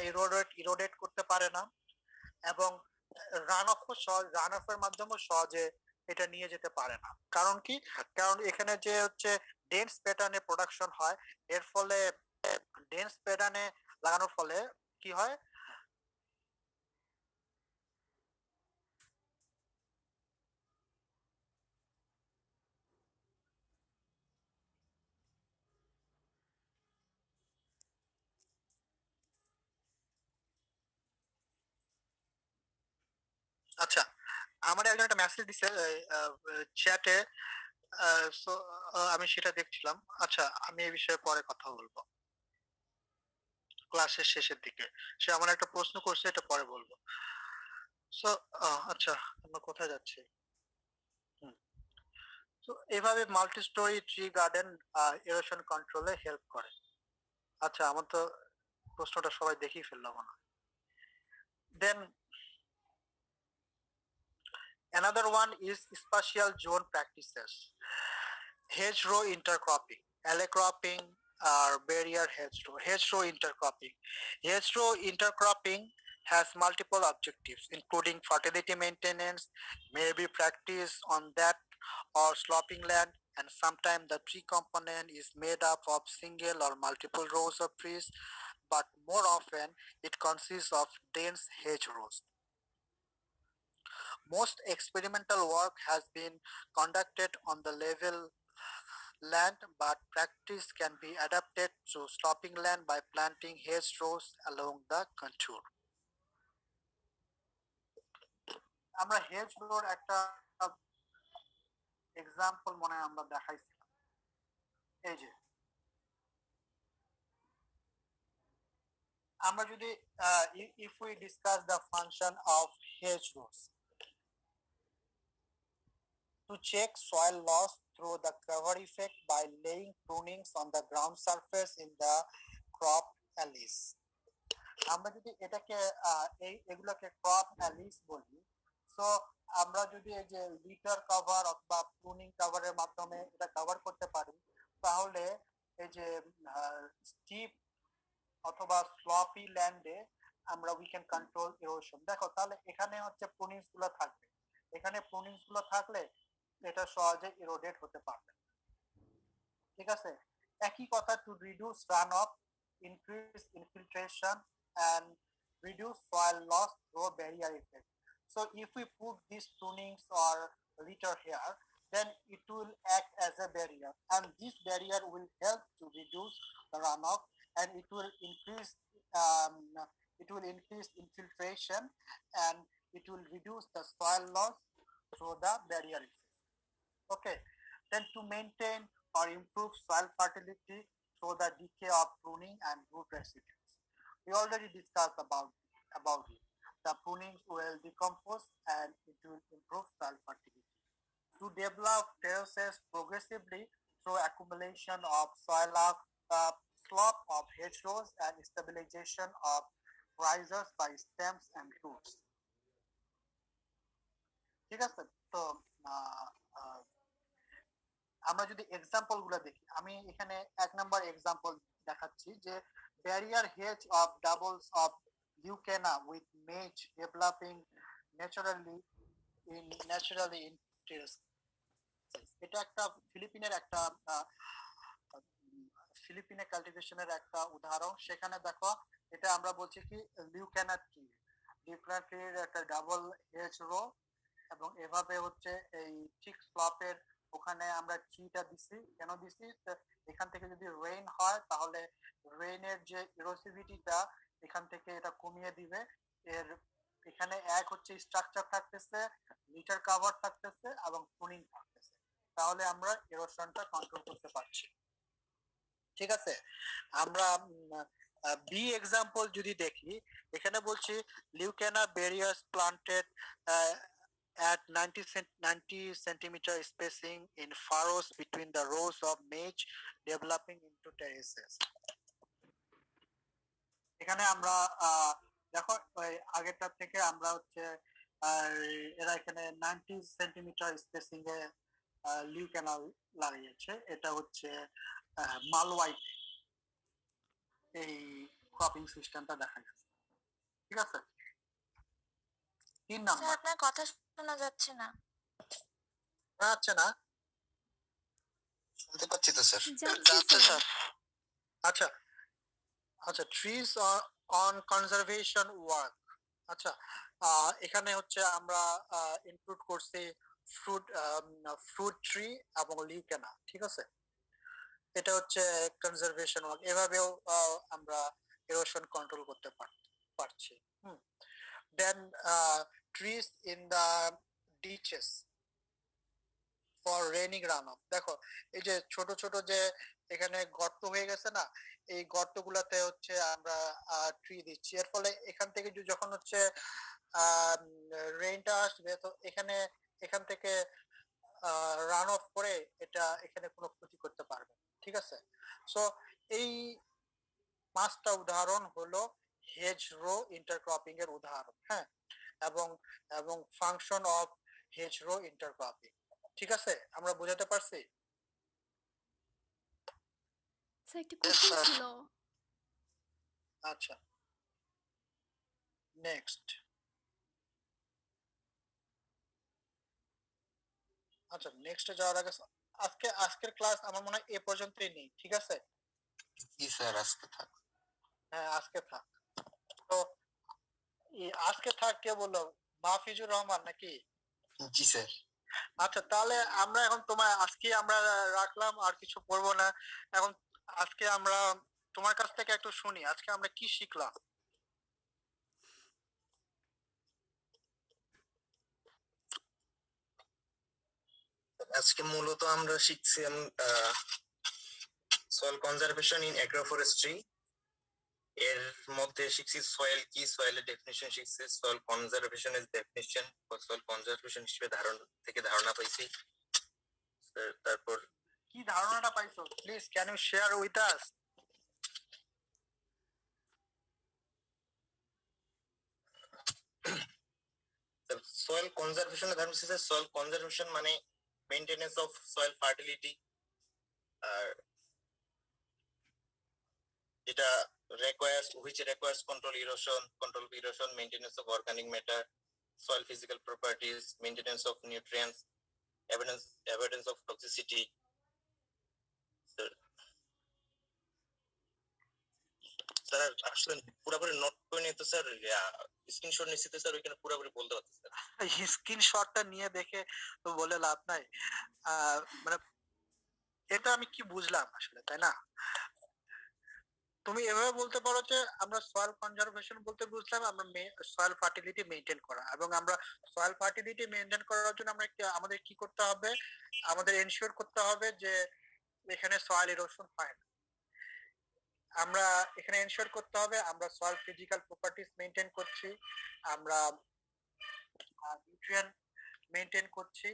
ইরোডেট করতে পারে না, এবং রান অফের মাধ্যমে সহজে এটা নিয়ে যেতে পারে না। কারণ কি? কারণ এখানে যে হচ্ছে ডেন্স প্যাটার্নে প্রোডাকশন হয়, এর ফলে ডেন্স প্যাটার্নে লাগানোর ফলে কি হয়? আচ্ছা, আমার একজন একটা মেসেজ দিছে চ্যাটে, সো আমি সেটা দেখছিলাম। আচ্ছা, আমি এই বিষয়ে পরে কথা বলবো ক্লাসের শেষের দিকে। সে আমার একটা প্রশ্ন করছে, এটা পরে বলবো। সো আচ্ছা, আমরা কোথায় যাচ্ছি? তো এভাবে multi story tree garden erosion কন্ট্রোলে হেল্প করে। আচ্ছা, আমার তো প্রশ্নটা সবাই দেখেই ফেললাম মনে হয়। দেন another one is spatial zone practices. Hedgerow intercropping, alley cropping, or barrier hedgerow. Hedgerow intercropping. Hedgerow intercropping has multiple objectives, including fertility maintenance, may be practiced on that or sloping land, and sometimes the tree component is made up of single or multiple rows of trees, but more often it consists of dense hedgerows. Most experimental work has been conducted on the level land, but practice can be adapted to sloping land by planting hedgerows along the contour. আমরা hedgerow একটা example মনে হয় আমরা দেখাইছিলাম। এই যে আমরা যদি if we discuss the function of hedgerows, to check soil loss through the cover effect by laying prunings on the ground surface in the crop Alice. আমরা যদি এটাকে এগুলোকে ক্রপ অ্যালিস বলি, সো আমরা যদি এই যে লিটার কভার অথবা প্রুনিং কভারের মাধ্যমে এটা কভার করতে পারি, তাহলে এই যে স্টিপ অথবা স্লপি ল্যান্ডে আমরা উই ক্যান কন্ট্রোল ইরোশন। দেখো তাহলে এখানে হচ্ছে প্রুনিংস গুলো থাকবে, এখানে প্রুনিংস গুলো থাকলে এটা সহজে ইরোডেট হতে পারবে। ঠিক আছে, একই কথা, to reduce run of, increase infiltration and reduce soil loss through barrier effect. So if we put these prunings or litter here, then it will act as a barrier, and this barrier will help to reduce the runoff, and um, it will increase infiltration, and it will reduce the soil loss through the barrier effect. Okay, then to maintain or improve soil fertility through the decay of pruning and root residues. We already discussed about it. The prunings will decompose and it will improve soil fertility. To develop terraces progressively through accumulation of soil slope of hedgerows and stabilization of risers by stems and roots. ঠিক আছে, তো আমরা যদি example গুলো দেখি, আমি এখানে 1 number example দেখাচ্ছি যে barrier hedge of doubles of leucaena with maize developing naturally in terrace. এটা একটা ফিলিপিনে কাল্টিভেশনের একটা উদাহরণ। সেখানে দেখো এটা আমরা বলছি কি লিউকেনা ট্রি, লিউকেনা ট্রির একটা ডাবল হেজ রো, এবং এভাবে হচ্ছে এই ঠিক স্লপের ওখানে আমরা ট্রিটা দিছি। কেন দিছি? এখান থেকে যদি রেইন হয় তাহলে রেইনের যে ইরোসিভিটিটা এখান থেকে এটা কমিয়ে দিবে। এর এখানে এক হচ্ছে স্ট্রাকচার থাকতেছে, লিটার কভার থাকতেছে এবং প্রুনিং থাকতেছে, তাহলে আমরা ইরোশনটা কন্ট্রোল করতে পারছি। ঠিক আছে, আমরা বি এক্সাম্পল যদি দেখি, এখানে বলছি লিউকেনা various planted at 90 centimeter spacing in furrows between the rows of maize developing into terraces. এখানে আমরা দেখো আগেরটা থেকে আমরা হচ্ছে এরা এখানে 90 সেন্টিমিটার স্পেসিং এ লিউকেনা লাগিয়েছে। এটা হচ্ছে মালওয়াইট এই ক্রপিং সিস্টেমটা দেখা গেছে। ঠিক আছে, 3 নাম্বার। আপনার কথা শোনা যাচ্ছে না। আচ্ছা, না শুনতে পাচ্ছি তো স্যার। যাচ্ছে স্যার। আচ্ছা আচ্ছা, ট্রিজ অন কনজারভেশন ওয়ার্ক। আচ্ছা, এখানে হচ্ছে আমরা ইনক্লুড করছি ফ্রুট ট্রি এবং লিউকেনা। ঠিক আছে, এটা হচ্ছে কনজারভেশন ওয়ার্ক, এভাবেও আমরা ইরোশন কন্ট্রোল করতে পারছি। Then trees in the ditches for raining run off. দেখো এই যে ছোট ছোট যে এখানে গর্ত হয়ে গেছে না, এই গর্তগুলোতে হচ্ছে আমরা ট্রি দিচ্ছি। এর ফলে এখান থেকে যখন হচ্ছে রেইনটা আসবে, তো এখান থেকে রান অফ করে এটা এখানে কোনো ক্ষতি করতে পারবে। ঠিক আছে, সো এই 5টা উদাহরণ হলো হেজ রো ইন্টারক্রপিং এর উদাহরণ। হ্যাঁ, এবং function of hedge row intercropping. ঠিক আছে, আমরা বোঝাতে পারছি? স্যার একটা কোশ্চেন ছিল। আচ্ছা, নেক্সট। আচ্ছা, নেক্সটে যাওয়ার আগে আজকের ক্লাস আমার মনে হয় এ পর্যন্তই নেই। ঠিক আছে, জি স্যার, আজকে থাক। হ্যাঁ আজকে থাক। তো আজকে থাক কে বললো? মাহফিজুর রহমান নাকি? জি স্যার। আচ্ছা, তাহলে আমরা এখন আজকে আমরা রাখলাম, আর কিছু পড়বো না। এখন আজকে আমরা তোমার কাছ থেকে একটু শুনি, আজকে আমরা কি শিখলাম? আজকে মূলত আমরা শিখছি সয়েল কনজারভেশন ইন অ্যাগ্রোফরেস্ট্রি। এর মধ্যে শিখছি সয়েল কি, সয়েলের ডেফিনিশন শিখছি, সয়েল কনজারভেশনের ডেফিনিশন, সয়েল কনজারভেশন হিসেবে ধারণা পাইছি। তারপর কি ধারণাটা পাইছো? Please can you share with us? Soil কনজারভেশনের ধারণা হচ্ছে সয়েল কনজারভেশন মানে মেইনটেনেন্স অফ সয়েল ফার্টিলিটি, আর যেটা requires control erosion, maintenance of organic matter, soil physical properties, maintenance of nutrients, evidence of toxicity. Sir আসলে পুরোপুরি নোট করে নিয়ে তো স্যার স্ক্রিনশট নিচ্ছি তো স্যার ওইখানে পুরোপুরি বলতে পারছি স্যার। স্ক্রিনশটটা নিয়ে দেখে তো বলে লাভ নাই। মানে এটা আমি কি বুঝলাম আসলে, তাই না? তুমি এভাবে বলতে পারো যে আমরা সয়েল কনজারভেশন বলতে বুঝলাম আমরা সয়েল ফার্টিলিটি মেইনটেইন করা, এবং আমরা সয়েল ফার্টিলিটি মেইনটেইন করার জন্য আমাদের কি করতে হবে, আমাদের এনশিওর করতে হবে যে এখানে সয়েল ইরোশন হয় না। আমরা এখানে এনশিওর করতে হবে আমরা সয়েল ফিজিক্যাল প্রপার্টিজ মেইনটেইন করছি, আমরা নিউট্রিয়েন্ট মেইনটেইন করছি,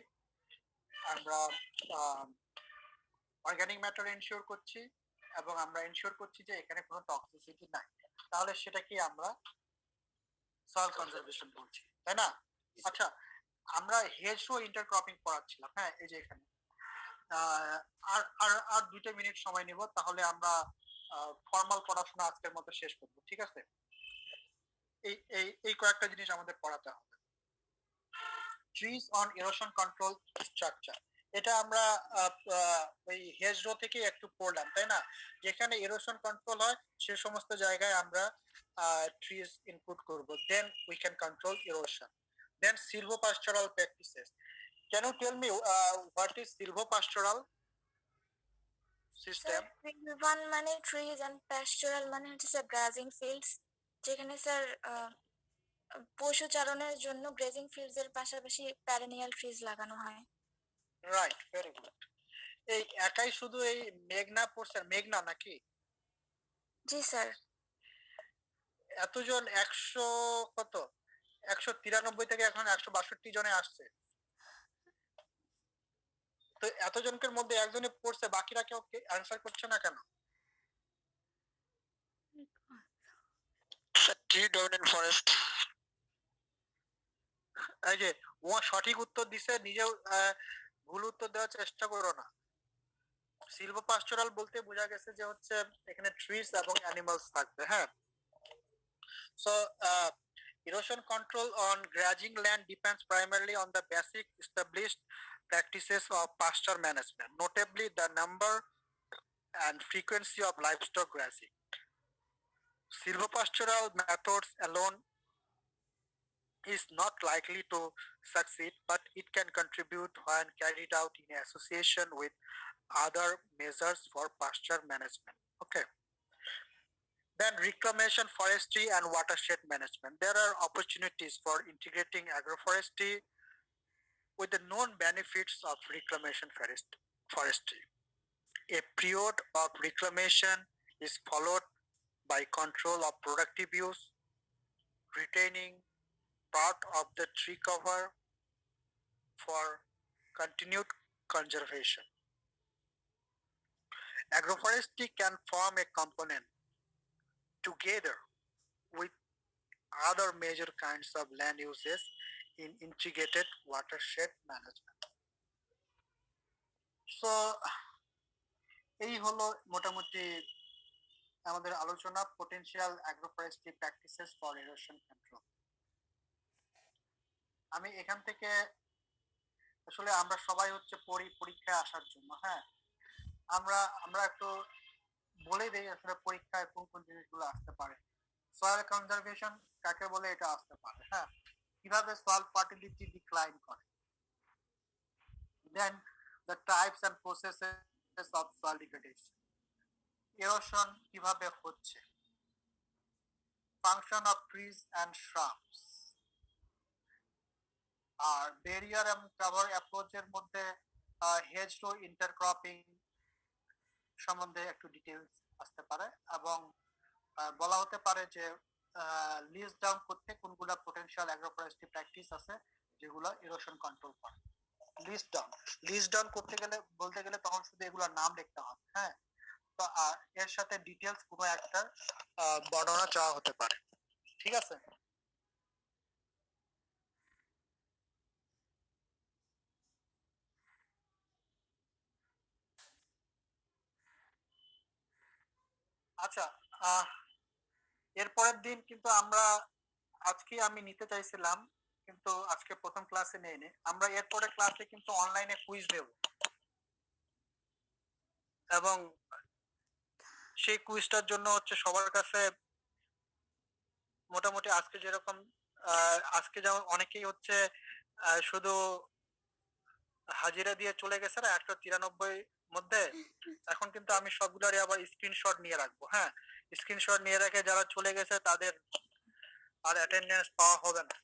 আমরা অর্গানিক ম্যাটার এনশিওর করছি, এবং আমরা এনশিওর করছি যে এখানে কোনো টক্সিসিটি নাই। তাহলে সেটা কি আমরা সয়েল কনজারভেশন বলছি, তাই না? আচ্ছা, আমরা হেজরো ইন্টারক্রপিং পড়াচ্ছিলাম, হ্যাঁ, এই যে এখানে আর আর আর 2 মিনিট সময় নিব, তাহলে আমরা ফর্মাল পড়াশোনা আজকের মতো শেষ করব, ঠিক আছে? এই এই এই কয়েকটা জিনিস আমাদের পড়াতে হবে। Trees on erosion control structure, এটা আমরা ওই হেজরো থেকে একটু পড়লাম, তাই না? যেখানে ইরোশন কন্ট্রোল হয় সে সমস্ত জায়গায় আমরা ট্রিজ ইনপুট করব, then we can control erosion. Then silvopastoral practices, can you tell me what is silvopastoral system? One মানে ট্রিজ এন্ড প্যাস্টোরাল মানে হচ্ছে স্যার গ্রাজিং ফিল্ডস, যেখানে স্যার পশু চারণের জন্য গ্রেজিং ফিল্ডস এর পাশাপাশি প্যারেনিয়াল ট্রিজ লাগানো হয়। Right, very good. এই একাই শুধু এই মেঘনা পড়ছে, মেঘনা নাকি? জি স্যার। এতজন 100 কত 193 থেকে এখন 162 জনে আসছে, তো এতজনকের মধ্যে একজনে পড়ছে, বাকিরা কেউ অ্যানসার করছে না কেন? Tree dominant forest. এই যে ও সঠিক উত্তর দিছে, নিজেও ভুল উত্তর দেওয়ার চেষ্টা করো না। সিলভোপাস্টোরাল বলতে বোঝা গেছে যে হচ্ছে এখানে ট্রিজ এবং অ্যানিমালস থাকবে, হ্যাঁ। So erosion control on grazing land depends primarily on the basic established practices of pasture management, notably the number and frequency of livestock grazing. Silvopastoral methods alone is not likely to succeed, but it can contribute when carried out in association with other measures for pasture management. Okay. Then reclamation, forestry and watershed management. There are opportunities for integrating agroforestry with the known benefits of reclamation forestry. A period of reclamation is followed by control of productive use, retaining part of the tree cover for continued conservation. Agroforestry can form a component together with other major kinds of land uses in integrated watershed management. So এই হলো মোটামুটি আমাদের আলোচনা, potential অ্যাগ্রোফরেস্ট্রি practices for erosion control. আমি এখান থেকে আসলে আমরা সবাই হচ্ছে পরীক্ষায় আসার জন্য, হ্যাঁ, আমরা একটু বলে দেই আসলে পরীক্ষায় কোন কোন জিনিসগুলো আসতে পারে। সয়েল কনজারভেশন কাকে বলে এটা আসতে পারে, হ্যাঁ, কিভাবে সয়েল ফার্টিলিটি ডিক্লাইন করে, then the types and processes of soil degradation, erosion কিভাবে হচ্ছে, function of trees and shrubs, আর ব্যারিয়ার এন্ড কভার অ্যাপ্রোচের মধ্যে হেজরো ইন্টারক্রপিং সম্বন্ধে একটু ডিটেইলস আসতে পারে, এবং বলা হতে পারে যে লিস্ট ডাউন করতে কোনগুলা পোটেনশিয়াল অ্যাগ্রোফরেস্ট্রি প্র্যাকটিস আছে যেগুলো ইরোশন কন্ট্রোল করে। লিস্ট ডাউন করতে গেলে বলতে গেলে তখন শুধু এগুলোর নাম লিখতে হবে, হ্যাঁ। তো এর সাথে ডিটেইলস কোনো একটা বর্ণনা চাওয়া হতে পারে, ঠিক আছে? আচ্ছা, এরপরের দিন কিন্তু আমরা আজকে আমি নিতে চাইছিলাম, কিন্তু আজকে প্রথম ক্লাসে নেইনি। আমরা এরপরে ক্লাসে কিন্তু অনলাইনে কুইজ দেব, এবং সেই কুইজটার জন্য হচ্ছে সবার কাছে মোটামুটি আজকে যেরকম আজকে যেমন অনেকেই হচ্ছে শুধু হাজিরা দিয়ে চলে গেছে না 193 মধ্যে, এখন কিন্তু আমি সবগুলারই আবার স্ক্রিনশট নিয়ে রাখবো। হ্যাঁ, স্ক্রিনশট নিয়ে রেখে যারা চলে গেছে তাদের আর অ্যাটেন্ডেন্স পাওয়া হবে না।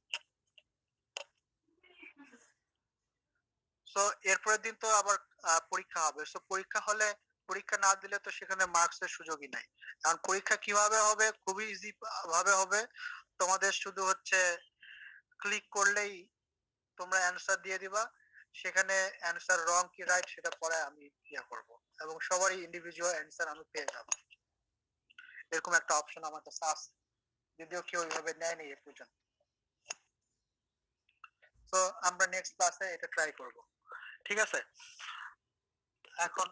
সো এরপরের দিন তো আবার পরীক্ষা হবে। সো পরীক্ষা হলে, পরীক্ষা না দিলে তো সেখানে মার্কসের সুযোগই নাই। কারণ পরীক্ষা কিভাবে হবে, খুবই ইজি ভাবে হবে। তোমাদের শুধু হচ্ছে ক্লিক করলেই তোমরা অ্যান্সার দিয়ে দিবা, সেখানে অ্যান্সার রং কি রাইট সেটা পরে আমি ইয়ে করব, এবং সবারই ইন্ডিভিজুয়াল অ্যান্সার আমি পেয়ে যাব। এরকম একটা অপশন আমার কাছে আছে, যদিও কেউ এইভাবে নেয়নি এ পর্যন্ত। তো আমরা নেক্সট ক্লাসে এটা ট্রাই করব, ঠিক আছে? এখন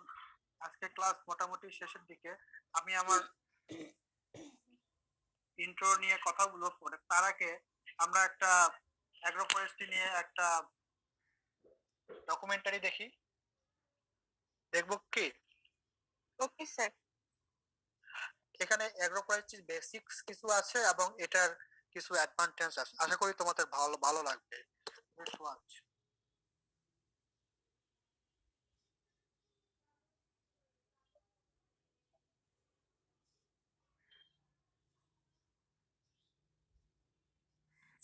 আজকে ক্লাস মোটামুটি শেষের দিকে। আমি আমার ইন্ট্রো নিয়ে কথা বলবো পরে, তার আগে আমরা একটা অ্যাগ্রো ফরেস্ট্রি নিয়ে একটা ডকুমেন্টারি দেখি, দেখবো কি? Okay sir. এখানে অ্যাগ্রো ফরেস্ট্রির বেসিক্স কিছু আছে এবং এটার কিছু অ্যাডভান্টেজ আছে, আশা করি তোমাদের ভালো ভালো লাগবে। Let's watch.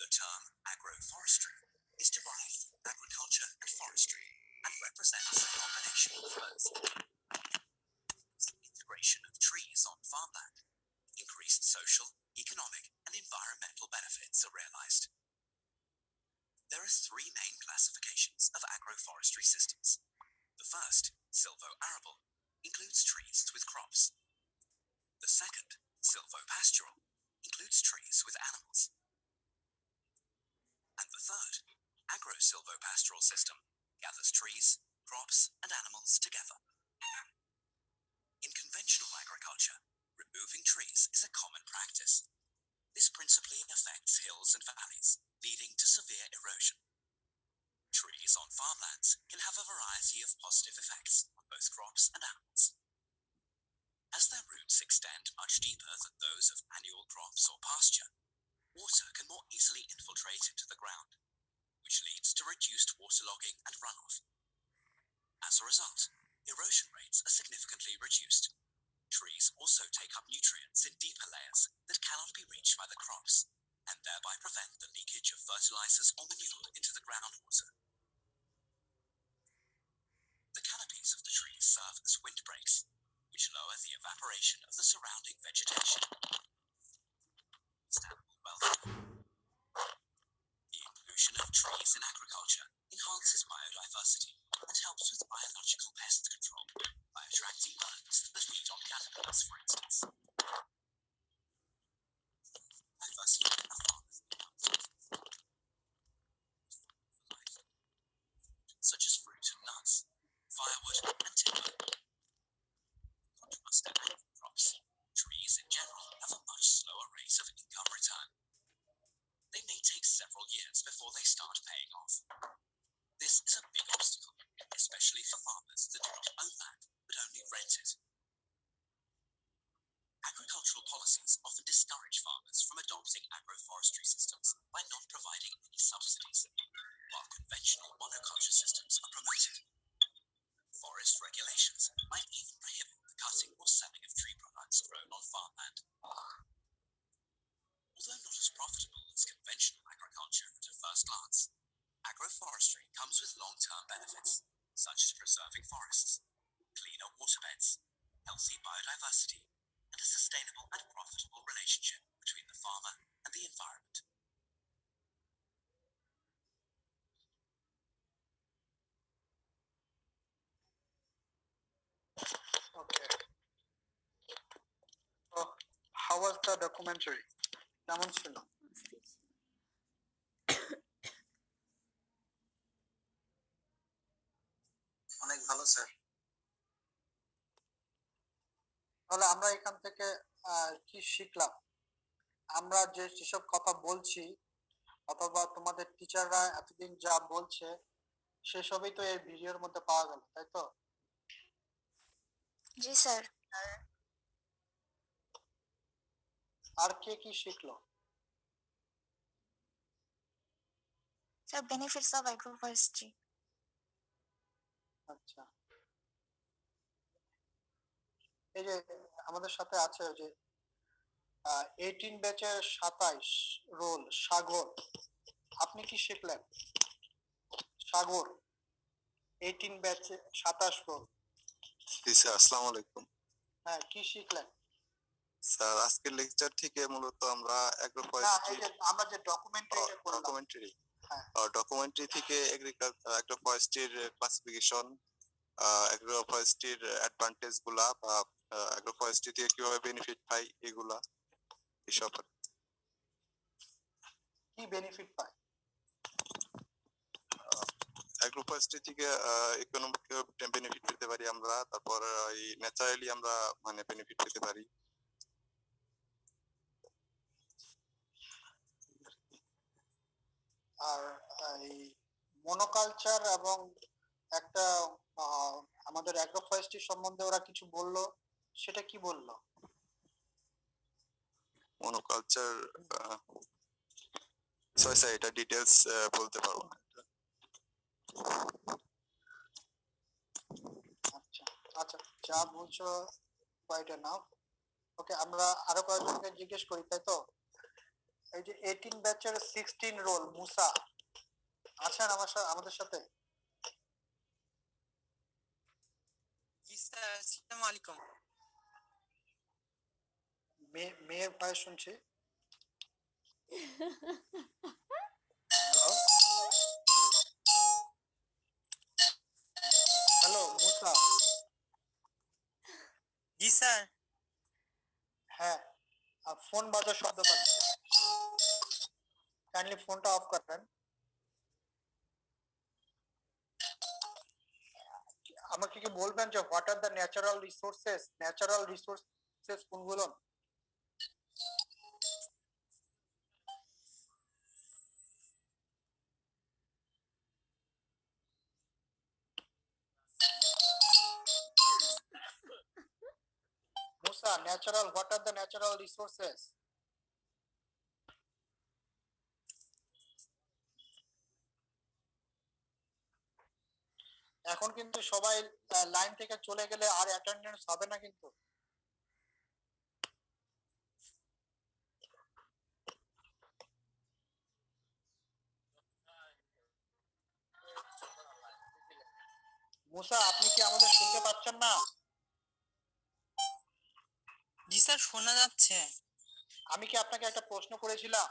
The term agroforestry is derived from agriculture and forestry and represents a combination of both. The integration of trees on farmland, increased social, economic, and environmental benefits are realized. There are three main classifications of agroforestry systems. The first, silvo-arable, includes trees with crops. The second, silvopastoral, includes trees with animals. And the third, agro-silvopastoral system, gathers trees, crops, and animals together. In conventional agriculture, removing trees is a common practice. This principally affects hills and valleys, leading to severe erosion. Trees on farmlands can have a variety of positive effects on both crops and animals. As their roots extend much deeper than those of annual crops or pasture, water can more easily infiltrate into the ground, which leads to reduced waterlogging and runoff. As a result, erosion rates are significantly reduced. Trees also take up nutrients in deeper layers that cannot be reached by the crops, and thereby prevent the leakage of fertilizers or manure into the groundwater. The canopies of the trees serve as windbreaks, which lower the evaporation of the surrounding vegetation. Sustainable welfare. The inclusion of trees in agriculture enhances biodiversity and helps with biological pest control by attracting birds that feed on caterpillars, for instance. Diversity of farmers such as fruit and nuts, firewood and timber. Contrast to annual crops, trees in general have a much slower rate of income return. They may take several years before they start paying off. This is a big obstacle, especially for farmers that do not own land but only rent it. Agricultural policies often discourage farmers from adopting agroforestry systems by not providing any subsidies, while conventional monoculture systems are promoted. Forest regulations might even prohibit the cutting or selling of tree products grown on farmland. Although not as profitable as conventional agriculture at a first glance, agroforestry comes with long-term benefits, such as preserving forests, cleaner waterbeds, healthy biodiversity, and a sustainable and profitable relationship between the farmer and the environment. Okay. So, how was the documentary? কেমন ছিল? অনেক ভালো sir. তাহলে আমরা এখান থেকে কি শিখলাম, আমরা যেসব কথা বলছি অথবা তোমাদের টিচাররা এতদিন যা বলছে সেসবই তো এই ভিডিওর মধ্যে পাওয়া গেল, তাই তো? জি স্যার। আর কে কি শিখলো? Sir benefits of অ্যাগ্রোফরেস্ট্রি। আচ্ছা, এই যে আমাদের সাথে আছে ওই যে 18 ব্যাচের 27 রোল সাগর, আপনি কি শিখলেন? সাগর 18 ব্যাচে 27 রোল, জি স্যার, আসসালামু আলাইকুম। হ্যাঁ কি শিখলেন? স্যার আজকের লেকচার থেকে মূলত আমরা না, এই অ্যাগ্রোফরেস্ট্রি যে আমরা যে ডকুমেন্টারিটা করলাম, ডকুমেন্টারি হ্যাঁ ডকুমেন্টারি থেকে অ্যাগ্রোফরেস্ট্রির ক্লাসিফিকেশন, অ্যাগ্রোফরেস্ট্রির অ্যাডভান্টেজ গুলা বা অ্যাগ্রোফরেস্ট্রি থেকে কিভাবে বেনিফিট পাই এগুলা এসব কি বেনিফিট পায়? অ্যাগ্রোফরেস্ট্রি থেকে ইকোনমিক বেনিফিট পেতে পারি আমরা, তারপর এই ন্যাচারালি আমরা মানে বেনিফিট পেতে পারি। আর এই মনোকালচার এবং একটা আমাদের অ্যাগ্রোফরেস্ট্রি সম্বন্ধে ওরা কিছু বললো, সেটা কি বললো? মনোকালচার সরি স্যার, এটা ডিটেলস বলতে পারবো না। আচ্ছা আচ্ছা, যা বলছো কোয়াইট এনাফ। ওকে, আমরা আরো কয়েকজনকে জিজ্ঞেস করি, তাই তো? এই যে 18 ব্যাচের 16 রোল মুসা আছেন আমাদের সাথে? জি স্যার, আসসালামু আলাইকুম। মেয়ের ভয়েস শুনছি। হ্যালো মুসা। জি স্যার। হ্যাঁ, ফোন বাজার শব্দ পাচ্ছি, কাইন্ডলি ফোনটা অফ করবেন। আমাকে কি বলবেন যে what are the natural resources কোনগুলো? Musa, what are the natural resources? এখন কিন্তু সবাই লাইন থেকে চলে গেলে আর অ্যাটেন্ডেন্স হবে না কিন্তু। মুসা, আপনি কি আমাদের শুনতে পাচ্ছেন না? জি স্যার, শোনা যাচ্ছে। আমি কি আপনাকে একটা প্রশ্ন করেছিলাম?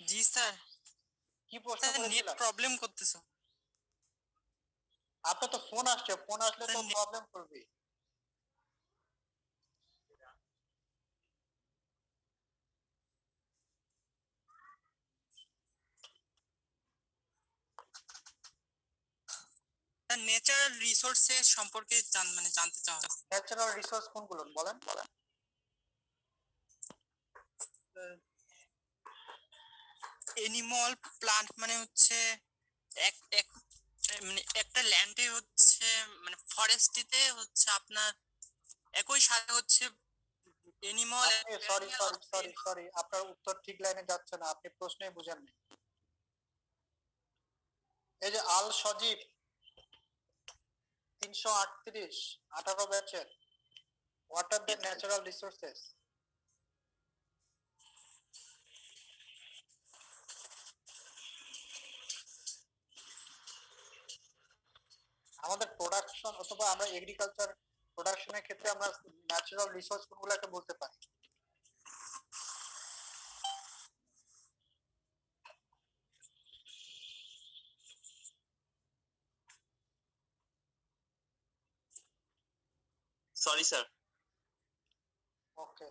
জি স্যার। কি প্রশ্ন স্যার নেট করেছিলাম? প্রবলেম করতেছে। আপনার তো ফোন আসছে, ফোন আসলে তো প্রবলেম করবে। স্যার ন্যাচারাল রিসোর্সেস সম্পর্কে জানতে চাওয়া হচ্ছে। ন্যাচারাল রিসোর্স কোনগুলো বলেন? এনিমল প্লান্ট মানে হচ্ছে এক এক মানে একটা ল্যান্ডে হচ্ছে মানে ফরেস্ট্রিতে হচ্ছে আপনার একই সাথে হচ্ছে এনিমল। সরি, আপনার উত্তর ঠিক লাইনে যাচ্ছে না, আপনি প্রশ্নই বুঝেননি। এই যে আল সজীব 338 18 ব্যাচের, what are the natural resources? আমাদের প্রোডাকশন অথবা আমরা এগ্রিকালচার প্রোডাকশনের ক্ষেত্রে আমরা ন্যাচারাল রিসোর্স কোনগুলোকে বলতে পারি? Sorry sir. Okay,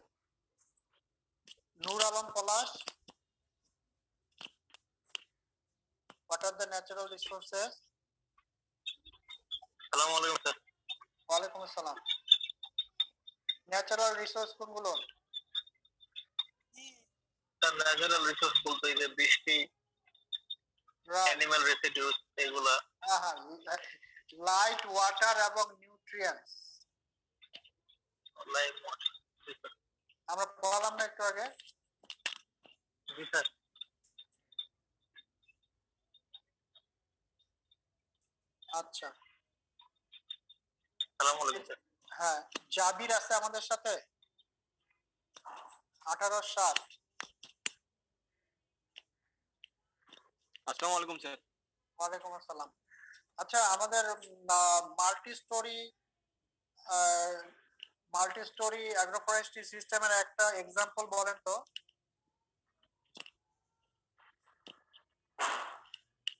Nur Alam Palash, what are the natural resources? আসসালামু আলাইকুম স্যার। ওয়ালাইকুম আসসালাম। ন্যাচারাল রিসোর্স কোনগুলো? ন্যাচারাল রিসোর্স বলতে যে বৃষ্টি, অ্যানিমাল রেসিডিউস এগুলা। লাইট, ওয়াটার এবং নিউট্রিয়েন্টস লাইক আমরা পড়ালাম না একটু আগে? জি স্যার। আচ্ছা, সালাম আলাইকুম স্যার। হ্যাঁ, জাবির আছে আমাদের সাথে 1860। আসসালামু আলাইকুম স্যার। ওয়ালাইকুম আসসালাম। আচ্ছা, আমাদের মাল্টি স্টোরি অ্যাগ্রোফরেস্ট্রি সিস্টেমের একটা এক্সাম্পল বলেন তো।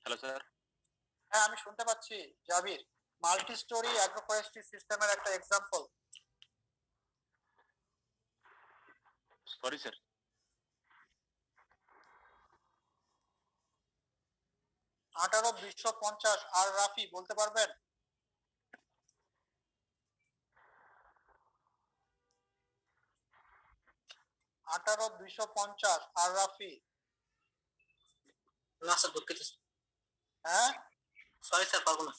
Hello sir. হ্যাঁ, আমি শুনতে পাচ্ছি জাবির। মাল্টি স্টোরি অ্যাগ্রোফরেস্ট্রি সিস্টেমের একটা এক্সাম্পল। Sorry sir. 18,250 আর রাফি বলতে পারবেন? আঠারো 250 আর রাফি। না স্যার, দুঃখিত। হ্যাঁ, সরি স্যার, পারবো না।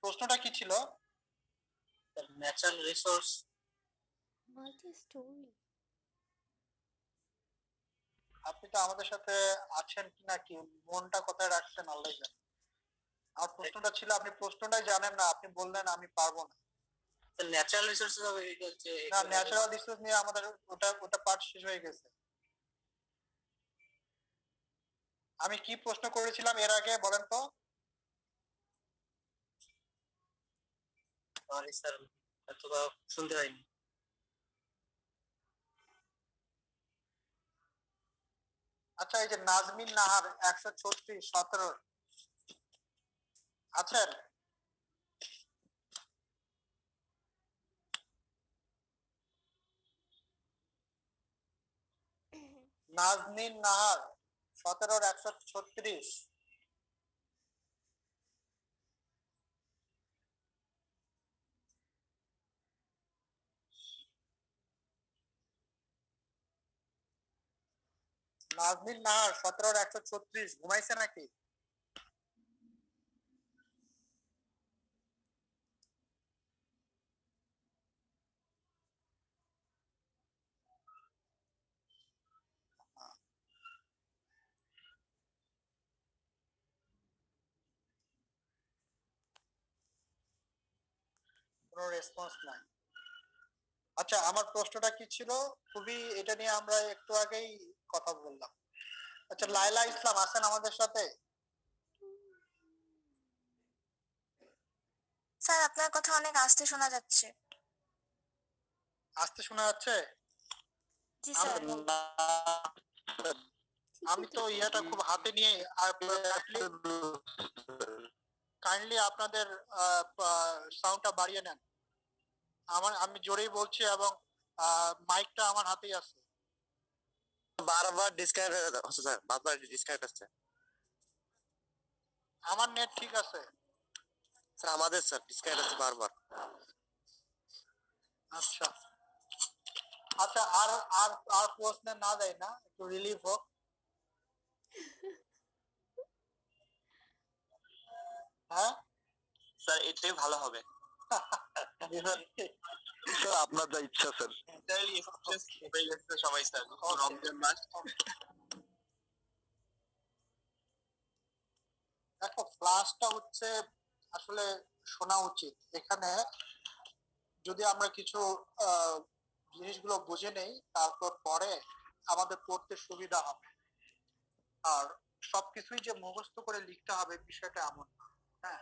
প্রশ্নটা কি ছিল? Natural resource. Multi story. আপনি তো আমাদের সাথে আছেন কি নাকি, মনটা কোথায় রাখছেন আল্লাহ জানে। আর প্রশ্নটা ছিল, আপনি প্রশ্নটাই জানেন না, আপনি বললেন আমি পারবো না। ন্যাচারাল রিসোর্স হবে না, ন্যাচারাল রিসোর্স নিয়ে আমাদের ওটা পার্ট শেষ হয়ে গেছে। আমি কি প্রশ্ন করেছিলাম এর আগে বলেন তো? সরি স্যার, এতটা শুনতে পাইনি। আচ্ছা, এই যে নাজমিন নাহার 136 17 আছেন? নাজনীন নাহার 17-136। নাজনীন নাহার 17-136 ঘুমাইছে নাকি? কোনো রেসপন্স নাই। আচ্ছা, আমার প্রশ্নটা কি ছিল? খুবই এটা নিয়ে আমরা একটু আগেই কথা বললাম। আচ্ছা, লাইলা ইসলাম আছেন আমাদের সাথে? স্যার আপনার কথা অনেক আস্তে শোনা যাচ্ছে। আসতে শোনা যাচ্ছে? জি স্যার। আমি তো ইয়াটা খুব হাতে নিয়ে, কাইন্ডলি আপনাদের সাউন্ডটা বাড়িয়ে নেন। আমি জোরেই বলছি এবং মাইকটা আমার হাতেই আছে। বারবার ডিসকানেক্ট হচ্ছে স্যার, বারবার ডিসকানেক্ট হচ্ছে। আমার নেট ঠিক আছে স্যার, আমাদের স্যার ডিসকানেক্ট হচ্ছে বারবার। আচ্ছা আচ্ছা, আর আর আর প্রশ্নে না দেয় না, একটু রিলিফ হোক। হ্যাঁ স্যার, এটাই ভালো হবে। স্যার, আপনার যা ইচ্ছা স্যার। সবাই স্যার, রমজান মাস। দেখো, ফ্লাশটা হচ্ছে আসলে শোনা উচিত। এখানে যদি আমরা কিছু জিনিসগুলো বুঝে নেই, তারপর পরে আমাদের পড়তে সুবিধা হবে। আর সবকিছুই যে মুখস্থ করে লিখতে হবে বিষয়টা এমন না। হ্যাঁ,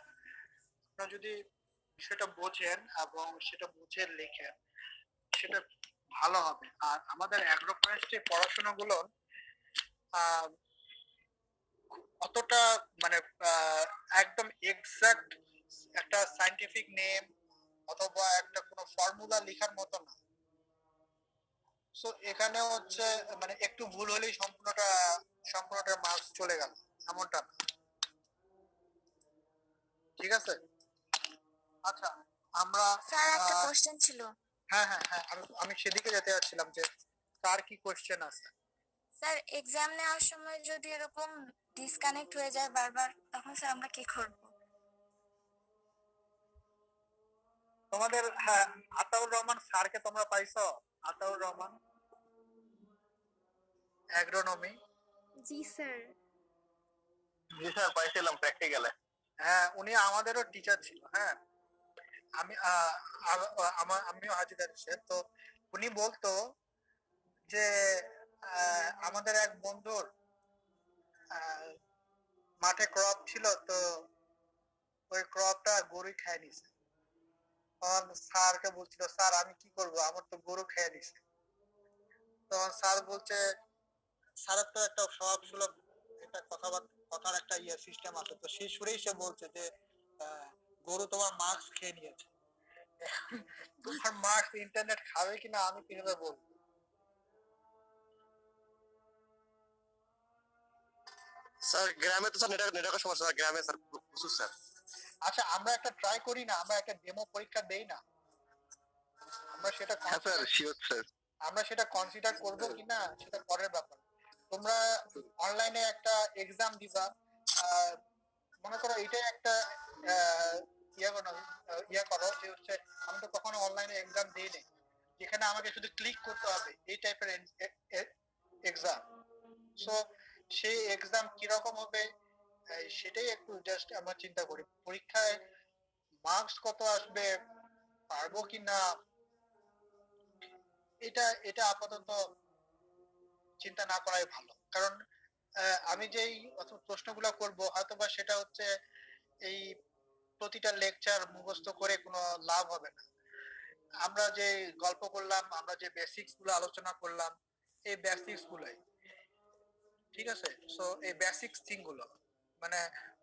আপনারা যদি বিষয়টা বোঝেন এবং সেটা বুঝে লেখেন, সেটা ভালো হবে। আর আমাদের অ্যাগ্রো ফরেস্ট্রি পড়াশোনাগুলো অতটা মানে একদম এক্সাক্ট একটা সায়েন্টিফিক নেম অথবা একটা কোনো ফর্মুলা লেখার মতো না। সো এখানে হচ্ছে মানে একটু ভুল হলেই সম্পূর্ণটা মার্কস চলে গেল, এমনটা না। ঠিক আছে? আচ্ছা, আমরা স্যার একটা কোশ্চেন ছিল। হ্যাঁ হ্যাঁ হ্যাঁ, আমি সেদিকে যেতে যাচ্ছিলাম যে কার কি কোশ্চেন আছে। স্যার এক্সাম নেওয়ার সময় যদি এরকম ডিসকানেক্ট হয়ে যায় বারবার, তখন স্যার আমরা কি করব? তোমাদের হ্যাঁ, আতাউর রহমান স্যারকে তোমরা পাইছো? আতাউর রহমান, অ্যাগ্রোনমি। জি স্যার। জি স্যার, পাইছিলাম প্র্যাকটিক্যালে। হ্যাঁ, উনি আমাদেরও টিচার ছিল। হ্যাঁ, আমিও হাজিদার সাহেব, তো উনি বলতো যে আমাদের এক বন্ধুর আহ, মাঠে ক্রপ ছিল, তো ওই ক্রপটা গরু খেয়ে নিছে। তখন স্যারকে বলছিল, স্যার আমি কি করব, আমার তো গরু খেয়ে নিছে। তখন স্যার বলছে, স্যারের তো একটা স্বভাব সুলভ একটা কথার একটা সিস্টেম আছে, তো সেই সুরেই সে বলছে যে গরু তোমার মার্কস খেয়ে নিয়েছে। তোমার মার্কস ইন্টারনেট খাবে কিনা আমি কিভাবে বলবো? স্যার গ্রামে তো স্যার নেটওয়ার্কের সমস্যা, স্যার গ্রামে স্যার প্রচুর স্যার। আচ্ছা, আমরা একটা ট্রাই করি না, আমরা একটা ডেমো পরীক্ষা দেই না? আমরা সেটা হ্যাঁ স্যার, শিওর স্যার। আমরা সেটা কনসিডার করব কিনা সেটা পরের ব্যাপার। তোমরা অনলাইনে একটা এক্সাম দিবা, আহ, মনে করো এটাই একটা আহ, ইয়ে করো যে হচ্ছে আমি তো কখনো অনলাইনে এক্সাম দিইনি, যেখানে আমাকে শুধু ক্লিক করতে হবে, এই টাইপের এক্সাম। সো সেই এক্সাম কিরকম হবে সেটাই একটু জাস্ট আমরা চিন্তা করি। পরীক্ষায় মার্কস কত আসবে, পারবো কিনা, এটা এটা আপাতত চিন্তা না করাই ভালো। কারণ আমি যেই প্রশ্নগুলো করব হয়তোবা সেটা হচ্ছে এই প্রতিটা লেকচার মুখস্থ করে কোনো লাভ হবে না। আমরা যে গল্প করলাম, আমরা যে বেসিক্স গুলো আলোচনা করলাম, এই বেসিক্স গুলোই ঠিক আছে। সো এই বেসিক্স থিং গুলো মানে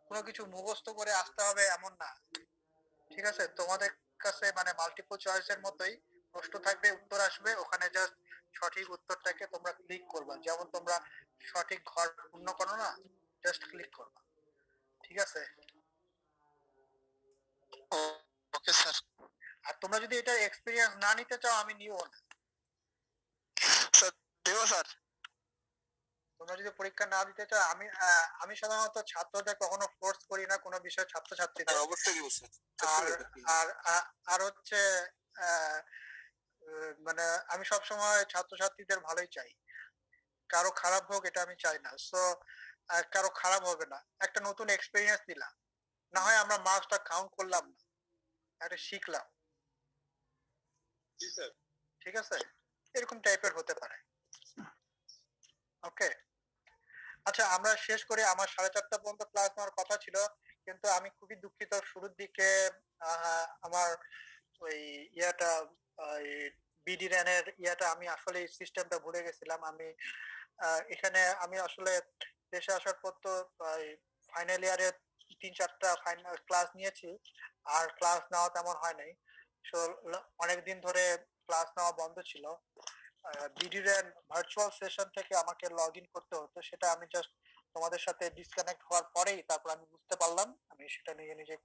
কোনো কিছু মুখস্থ করে আসতে হবে এমন না। ঠিক আছে, তোমাদের কাছে মানে মাল্টিপল চয়েসের মতোই প্রশ্ন থাকবে, উত্তর আসবে, ওখানে জাস্ট সঠিক উত্তরটাকে তোমরা ক্লিক করবা। যেমন তোমরা সঠিক ঘর পূর্ণ করো না, জাস্ট ক্লিক করবা। ঠিক আছে? Okay sir. আর তোমরা যদি এটা এক্সপিরিয়েন্স না নিতে চাও, আমি নিও না। স্যার দেবো স্যার। তোমরা যদি পরীক্ষা না দিতে চাও, আমি সাধারণত ছাত্রদের কখনো ফোর্স করি না কোনো বিষয়ে, ছাত্রছাত্রীদের। অবশ্যই দিব স্যার। আর আর আর হচ্ছে আহ, মানে আমি সব সময় ছাত্রছাত্রীদের ভালোই চাই, কারো খারাপ হোক এটা আমি চাই না। সো কারো খারাপ হবে না, একটা নতুন এক্সপিরিয়েন্স দিলাম, না হয় আমরা মার্কসটা কাউন্ট করলাম না, একটা শিখলাম। ঠিক আছে, এরকম টাইপের হতে পারে। ওকে, আচ্ছা আমরা শেষ করি। আমার 4:30 পর্যন্ত ক্লাস নেওয়ার কথা ছিল, কিন্তু আমি খুবই দুঃখিত, শুরুর দিকে আমার ওই ইয়াটা বিডি র্যানের ইয়াটা আমি আসলে সিস্টেমটা ভুলে গেছিলাম। আমি এখানে আমি আসলে দেশে আসার পর তো ফাইনাল ইয়ারে 3-4টা ফাইনাল ক্লাস নিয়েছি, আর ক্লাস নেওয়া তেমন হয় নাই। সো অনেকদিন ধরে ক্লাস নেওয়া বন্ধ ছিল। বিডি র্যান ভার্চুয়াল সেশন থেকে আমাকে লগ ইন করতে হতো, সেটা আমি জাস্ট তোমাদের সাথে ডিসকানেক্ট হওয়ার পরেই তারপর আমি বুঝতে পারলাম আমি সেটা নিজে নিজে